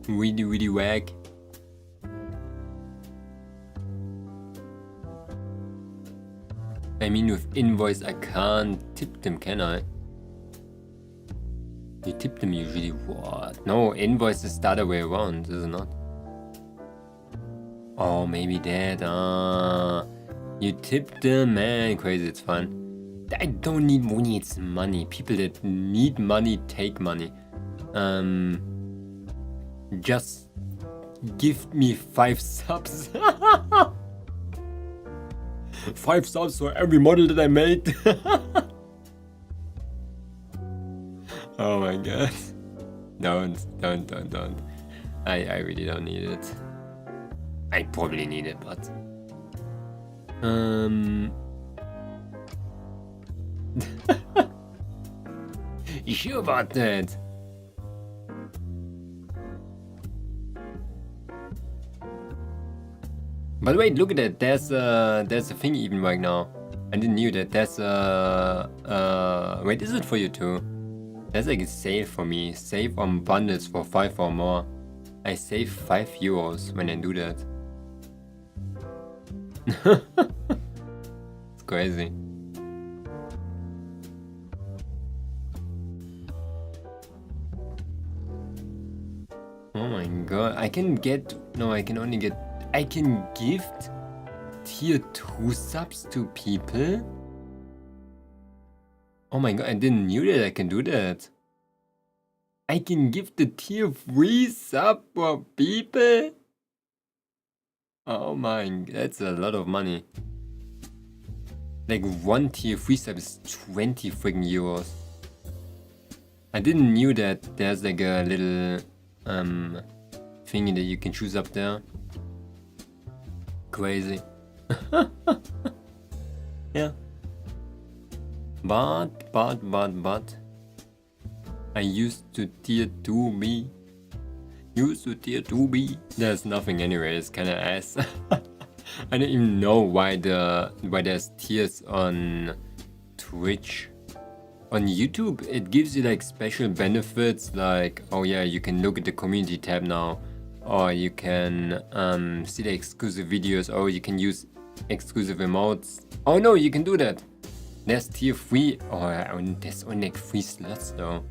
Really whack. I mean, with invoice, I can't tip them, can I? You tip them usually. What? No, invoice is the other way around, is it not? Oh, maybe that. You tip them, man. Crazy, it's fine. I don't need money, it's money. People that need money take money. Just give me 5 subs. 5 subs for every model that I made. Oh my god. Don't. I really don't need it. I probably need it, but... You sure about that? By the way, look at that. There's a thing even right now. I didn't knew that. There's wait, is it for you too? There's like a sale for me. Save on bundles for 5 or more. I save €5 when I do that. It's crazy. Oh my god, I can get... No, I can only get... I can gift tier 2 subs to people? Oh my god, I didn't knew that I can do that. I can give the tier 3 sub for people? Oh my, that's a lot of money. Like 1 tier 3 sub is 20 freaking euros. I didn't knew that there's like a little thingy that you can choose up there. Crazy. Yeah. But I used to tier 2B. There's nothing anyway, it's kinda ass. I don't even know why there's tiers on Twitch. On YouTube, it gives you like special benefits, like, oh yeah, you can look at the community tab now, or you can see the exclusive videos, or you can use exclusive emotes. Oh no, you can do that. There's tier 3. Oh, there's only like 3 slots though.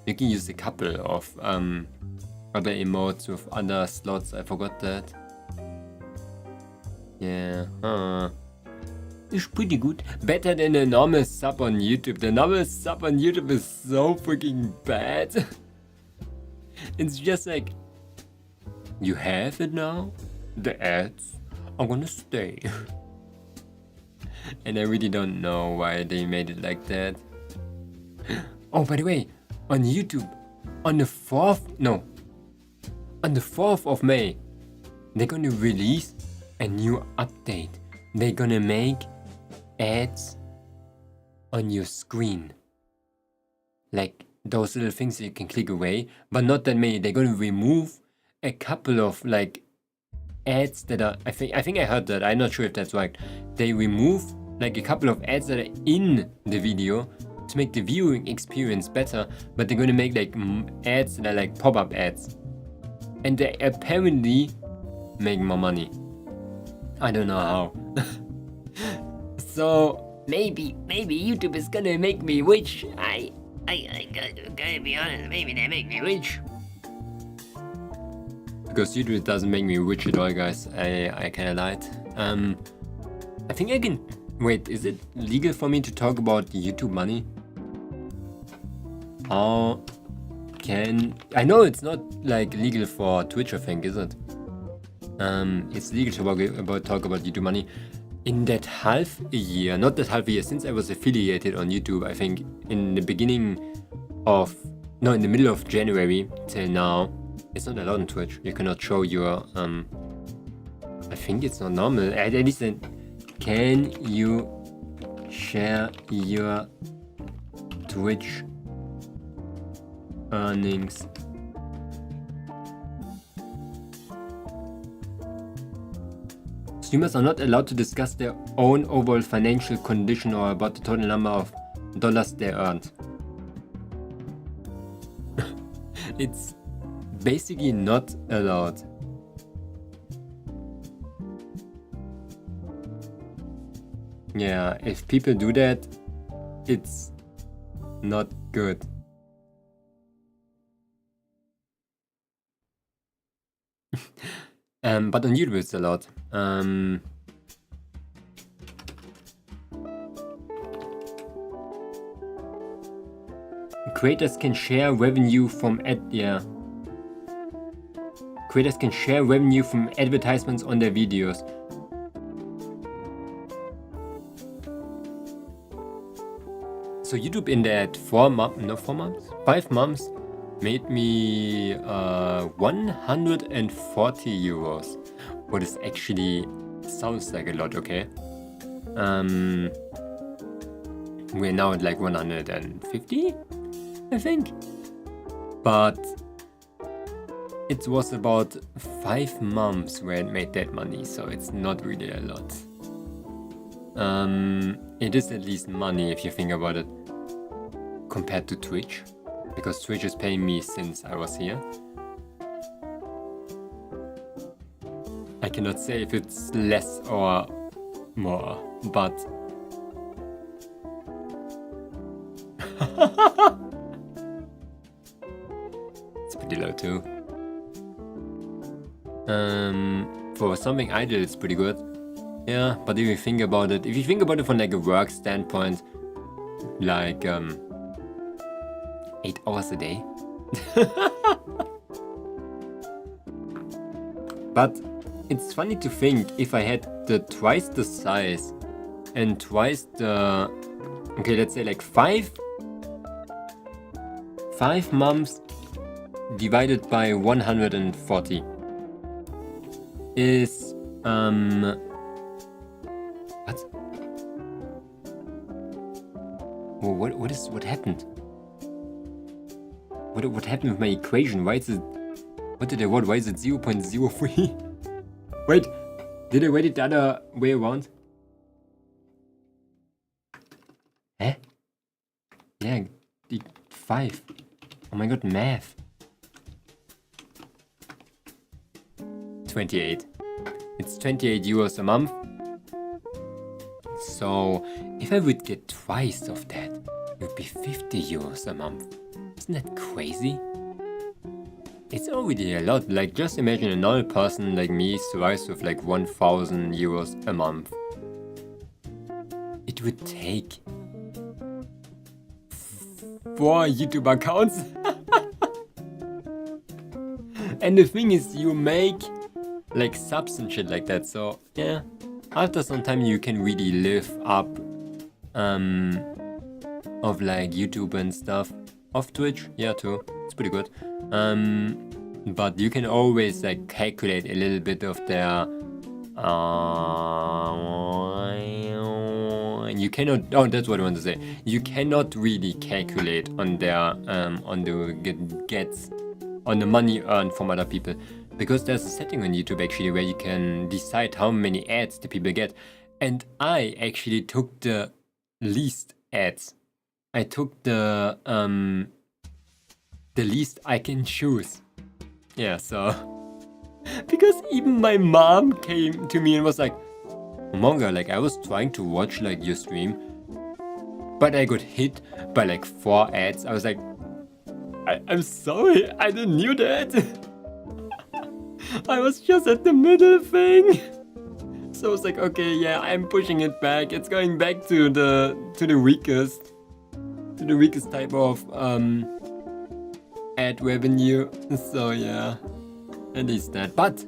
You can use a couple of other emotes with other slots. I forgot that. Yeah. It's pretty good. Better than a normal sub on YouTube. The normal sub on YouTube is so freaking bad. It's just like, you have it now? The ads are gonna stay. And I really don't know why they made it like that. Oh, by the way, on YouTube, on the 4th of May, they're gonna release a new update. They're gonna make ads on your screen. Like those little things that you can click away, but not that many. They're gonna remove a couple of like ads that are, I think I heard that, I'm not sure if that's right. They remove like a couple of ads that are in the video to make the viewing experience better, but they're gonna make like ads that are like pop-up ads. And they apparently make more money. I don't know how. So maybe YouTube is gonna make me rich. I gotta be honest, maybe they make me rich. Because YouTube doesn't make me rich at all, guys. I kinda lied. I think I can... Wait, is it legal for me to talk about YouTube money? How can... I know it's not like legal for Twitch, I think, is it? It's legal to talk about YouTube money. In that half a year, not that half a year, since I was affiliated on YouTube, I think in the middle of January till now, it's not allowed on Twitch. You cannot show your, I think it's not normal. At least, can you share your Twitch earnings? Streamers are not allowed to discuss their own overall financial condition or about the total number of dollars they earned. It's basically not allowed. Yeah, if people do that, it's not good. But on YouTube it's allowed. Creators can share revenue from Creators can share revenue from advertisements on their videos. So YouTube in that 5 months made me 140 euros. What is actually sounds like a lot, okay? We're now at like 150, I think. But it was about 5 months where it made that money, so it's not really a lot. It is at least money if you think about it, compared to Twitch, because Twitch is paying me since I was here. I cannot say if it's less or more, but it's pretty low too. For something idle, it's pretty good. Yeah, but if you think about it from like a work standpoint, like 8 hours a day. But it's funny to think if I had twice the size and twice the, okay, let's say like 5 months divided by 140 is what happened? What happened with my equation? Why is it? What did I want? Why is it 0.03? Wait, did I write it the other way around? Eh? Yeah, the 5. Oh my god, math. 28. It's 28 euros a month. So if I would get twice of that, it would be 50 euros a month. Isn't that crazy? It's already a lot. Like, just imagine a normal person like me survives with like 1,000 euros a month. It would take 4 YouTube accounts. And the thing is, you make like subs and shit like that. So yeah, after some time you can really live up of like YouTube and stuff. Of Twitch, yeah, too. It's pretty good. But you can always like calculate a little bit of their you cannot, oh, that's what I want to say. You cannot really calculate on their on the money earned from other people, because there's a setting on YouTube actually where you can decide how many ads the people get. And I actually took the least ads. I took the least I can choose. Yeah, so because even my mom came to me and was like, Momonga, like I was trying to watch like your stream, but I got hit by like 4 ads. I was like, I'm sorry, I didn't knew that. I was just at the middle thing. So I was like, okay, yeah, I'm pushing it back. It's going back to the weakest type of ad revenue. So yeah, at least that. But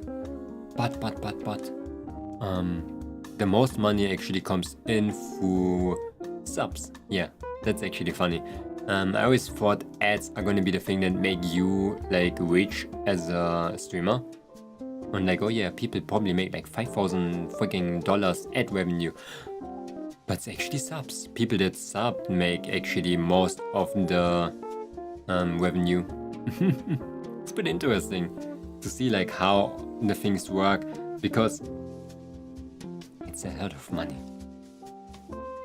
the most money actually comes in through subs. Yeah, that's actually funny. I always thought ads are gonna be the thing that make you like rich as a streamer. And like, oh yeah, people probably make like $5,000 freaking ad revenue. But it's actually subs. People that sub make actually most of the revenue. It's pretty interesting to see like how the things work, because it's a lot of money.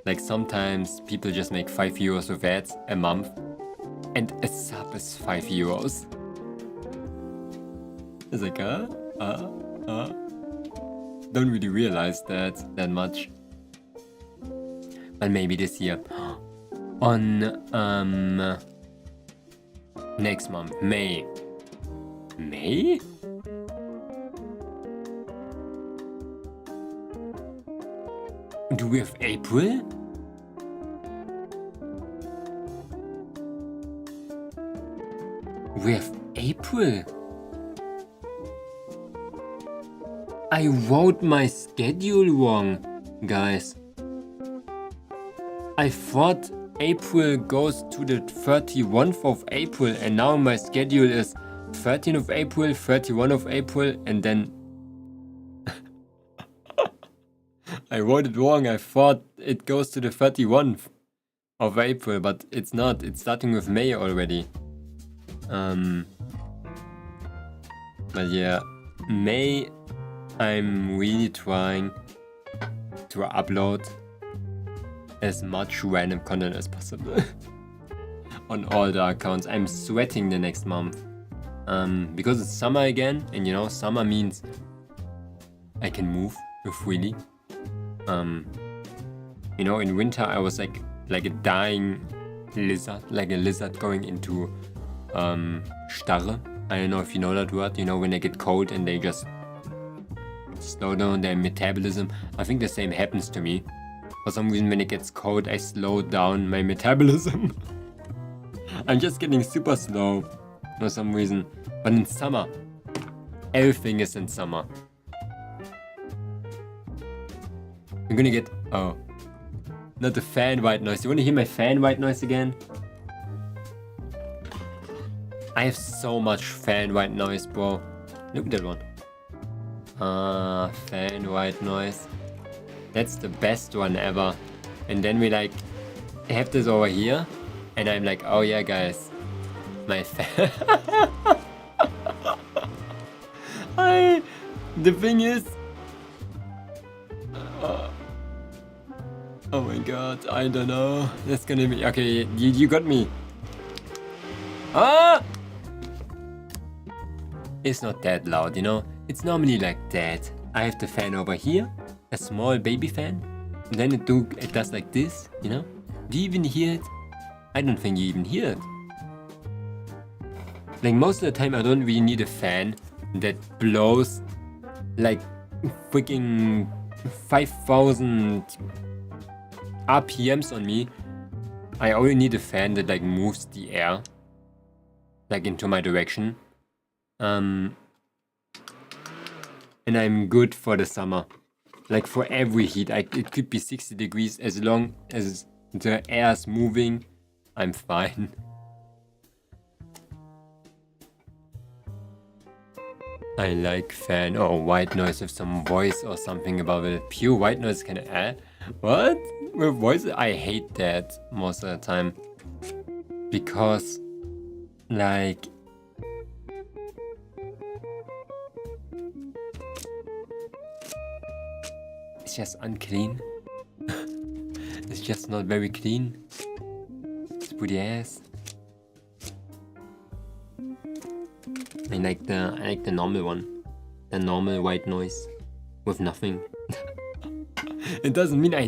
Like sometimes people just make 5 euros with ads a month, and a sub is 5 euros. It's like, don't really realize that much. But maybe this year. On next month, May. May? Do we have April? We have April. I wrote my schedule wrong, guys. I thought April goes to the 31st of April, and now my schedule is 13th of April, 31st of April, and then I wrote it wrong. I thought it goes to the 31st of April, but it's not. It's starting with May already. But yeah, May, I'm really trying to upload as much random content as possible on all the accounts. I'm sweating the next month because it's summer again, and you know, summer means I can move freely. You know, in winter I was like a dying lizard, like a lizard going into Starre. I don't know if you know that word, you know, when they get cold and they just slow down their metabolism. I think the same happens to me. For some reason, when it gets cold, I slow down my metabolism. I'm just getting super slow for some reason. But in summer, everything is in summer. I'm gonna get, oh, not the fan white noise. You wanna hear my fan white noise again? I have so much fan white noise, bro. Look at that one. Fan white noise. That's the best one ever. And then we like have this over here, and I'm like, oh yeah, guys, my fan. The thing is, oh my god, I don't know. That's gonna be okay. You got me. It's not that loud, you know. It's normally like that. I have the fan over here, a small baby fan, and then it does like this, you know. Do you even hear it? I don't think you even hear it. Like most of the time, I don't really need a fan that blows like freaking 5,000 RPMs on me. I only need a fan that like moves the air like into my direction. And I'm good for the summer. Like for every heat, it could be 60 degrees, as long as the air is moving, I'm fine. I like fan or white noise with some voice or something about it. Pure white noise can add? What? With voice? I hate that most of the time. Because, like, it's just unclean. It's just not very clean. It's pretty ass. I like the normal one. The normal white noise. With nothing. It doesn't mean I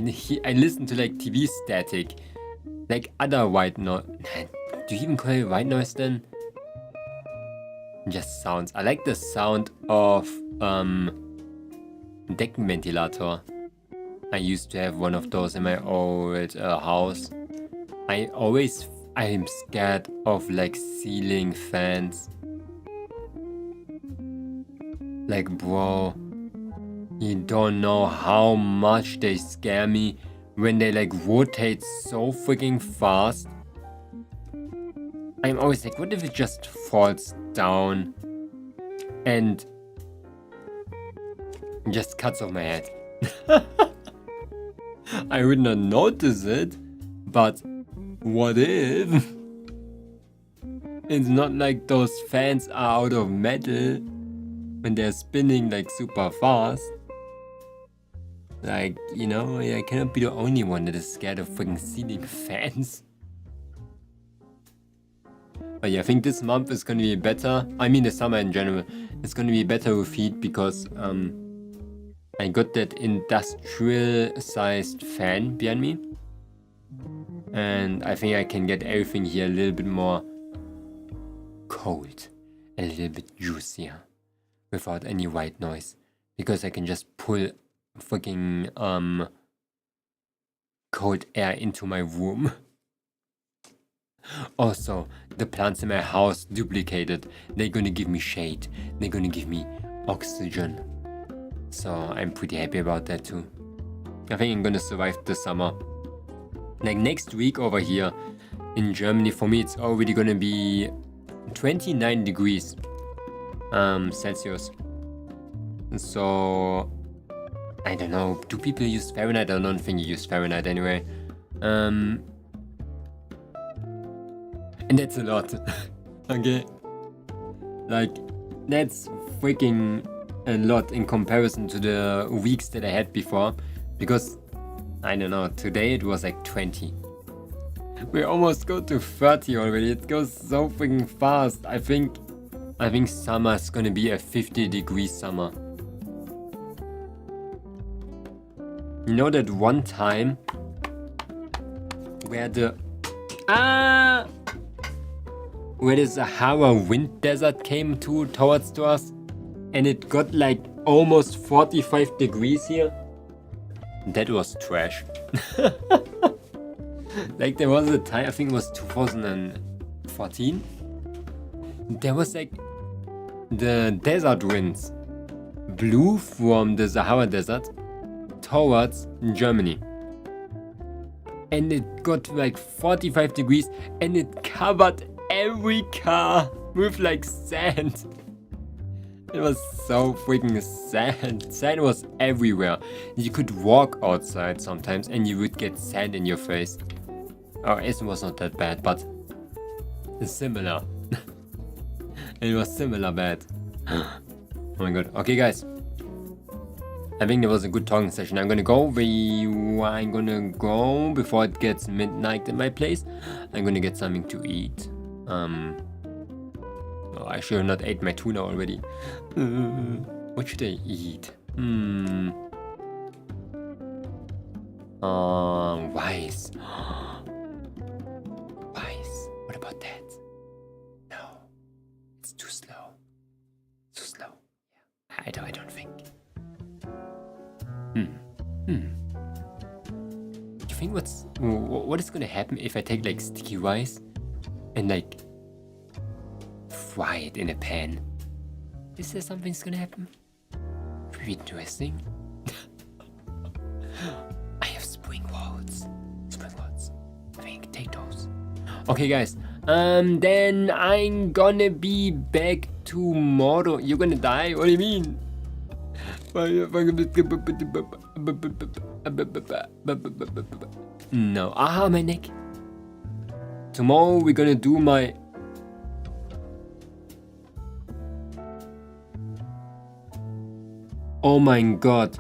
listen to like TV static. Like other white noise. Do you even call it white noise then? Just sounds. I like the sound of Deckenventilator. I used to have one of those in my old house. I'm scared of like ceiling fans. Like, bro, you don't know how much they scare me when they like rotate so freaking fast. I'm always like, what if it just falls down and just cuts off my head? I would not notice it, but what if? It's not like those fans are out of metal when they're spinning like super fast. Like, you know, I cannot be the only one that is scared of freaking ceiling fans. But yeah, I think this month is gonna be better. I mean the summer in general. It's gonna be better with heat because I got that industrial sized fan behind me. And I think I can get everything here a little bit more cold. A little bit juicier. Without any white noise. Because I can just pull fucking cold air into my room. Also, the plants in my house duplicated. They're gonna give me shade. They're gonna give me oxygen. So I'm pretty happy about that too. I think I'm gonna survive the summer. Like next week over here in Germany, for me it's already gonna be 29 degrees Celsius. So I don't know. Do people use Fahrenheit? I don't think you use Fahrenheit anyway. And that's a lot. Okay? Like, that's freaking a lot in comparison to the weeks that I had before. Because, I don't know, today it was like 20. We almost go to 30 already. It goes so freaking fast. I think summer's gonna be a 50-degree summer. You know that one time where the Sahara wind desert came towards us and it got like almost 45 degrees here? That was trash. Like there was a time, I think it was 2014. There was like the desert winds blew from the Sahara desert towards Germany. And it got like 45 degrees and it covered every car with like sand. It was so freaking sand. Sand was everywhere. You could walk outside sometimes and you would get sand in your face. Oh, it was not that bad, but it's similar. It was similar bad. Oh my god. Okay, guys. I think that was a good talking session. I'm gonna go before it gets midnight in my place. I'm gonna get something to eat. Oh, I should have not ate my tuna already. What should I eat? Rice. Rice. What about that? No, it's too slow. Too slow. Yeah, I don't think. You think what is gonna happen if I take like sticky rice and like fry it in a pan? Is there something's gonna happen? Pretty interesting. I have spring rolls. I think take those. Okay, guys. Then I'm gonna be back tomorrow. You're gonna die? What do you mean? No. Ah, my neck. Tomorrow we're gonna do my... Oh my god.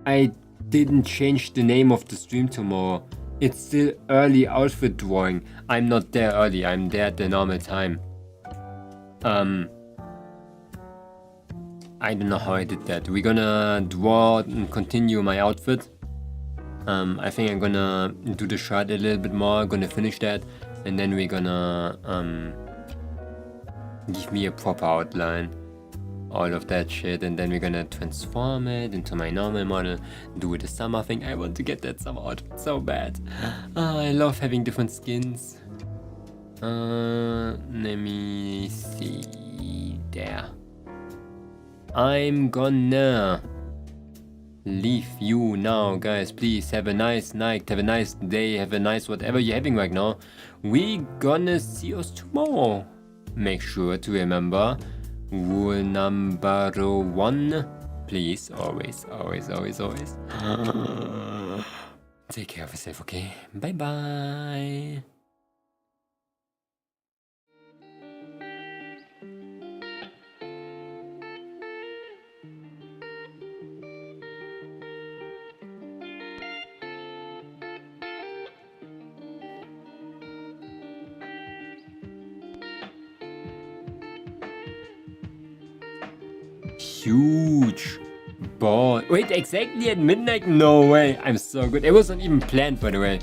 I didn't change the name of the stream tomorrow. It's still early outfit drawing. I'm not there early. I'm there at the normal time. I don't know how I did that. We're gonna draw and continue my outfit. I think I'm gonna do the shirt a little bit more. I'm gonna finish that, and then we're gonna give me a proper outline, all of that shit, and then we're gonna transform it into my normal model. Do the summer thing. I want to get that summer outfit so bad. I love having different skins. Let me see there. I'm gonna leave you now, guys. Please have a nice night, have a nice day, have a nice whatever you're having right now. We gonna see us tomorrow. Make sure to remember rule number 1. Please, always take care of yourself, okay? Bye bye. Huge ball. Wait, exactly at midnight? No way. I'm so good. It wasn't even planned, by the way.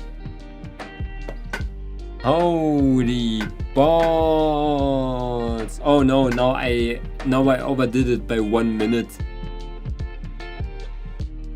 Holy balls. Oh no, now I overdid it by 1 minute.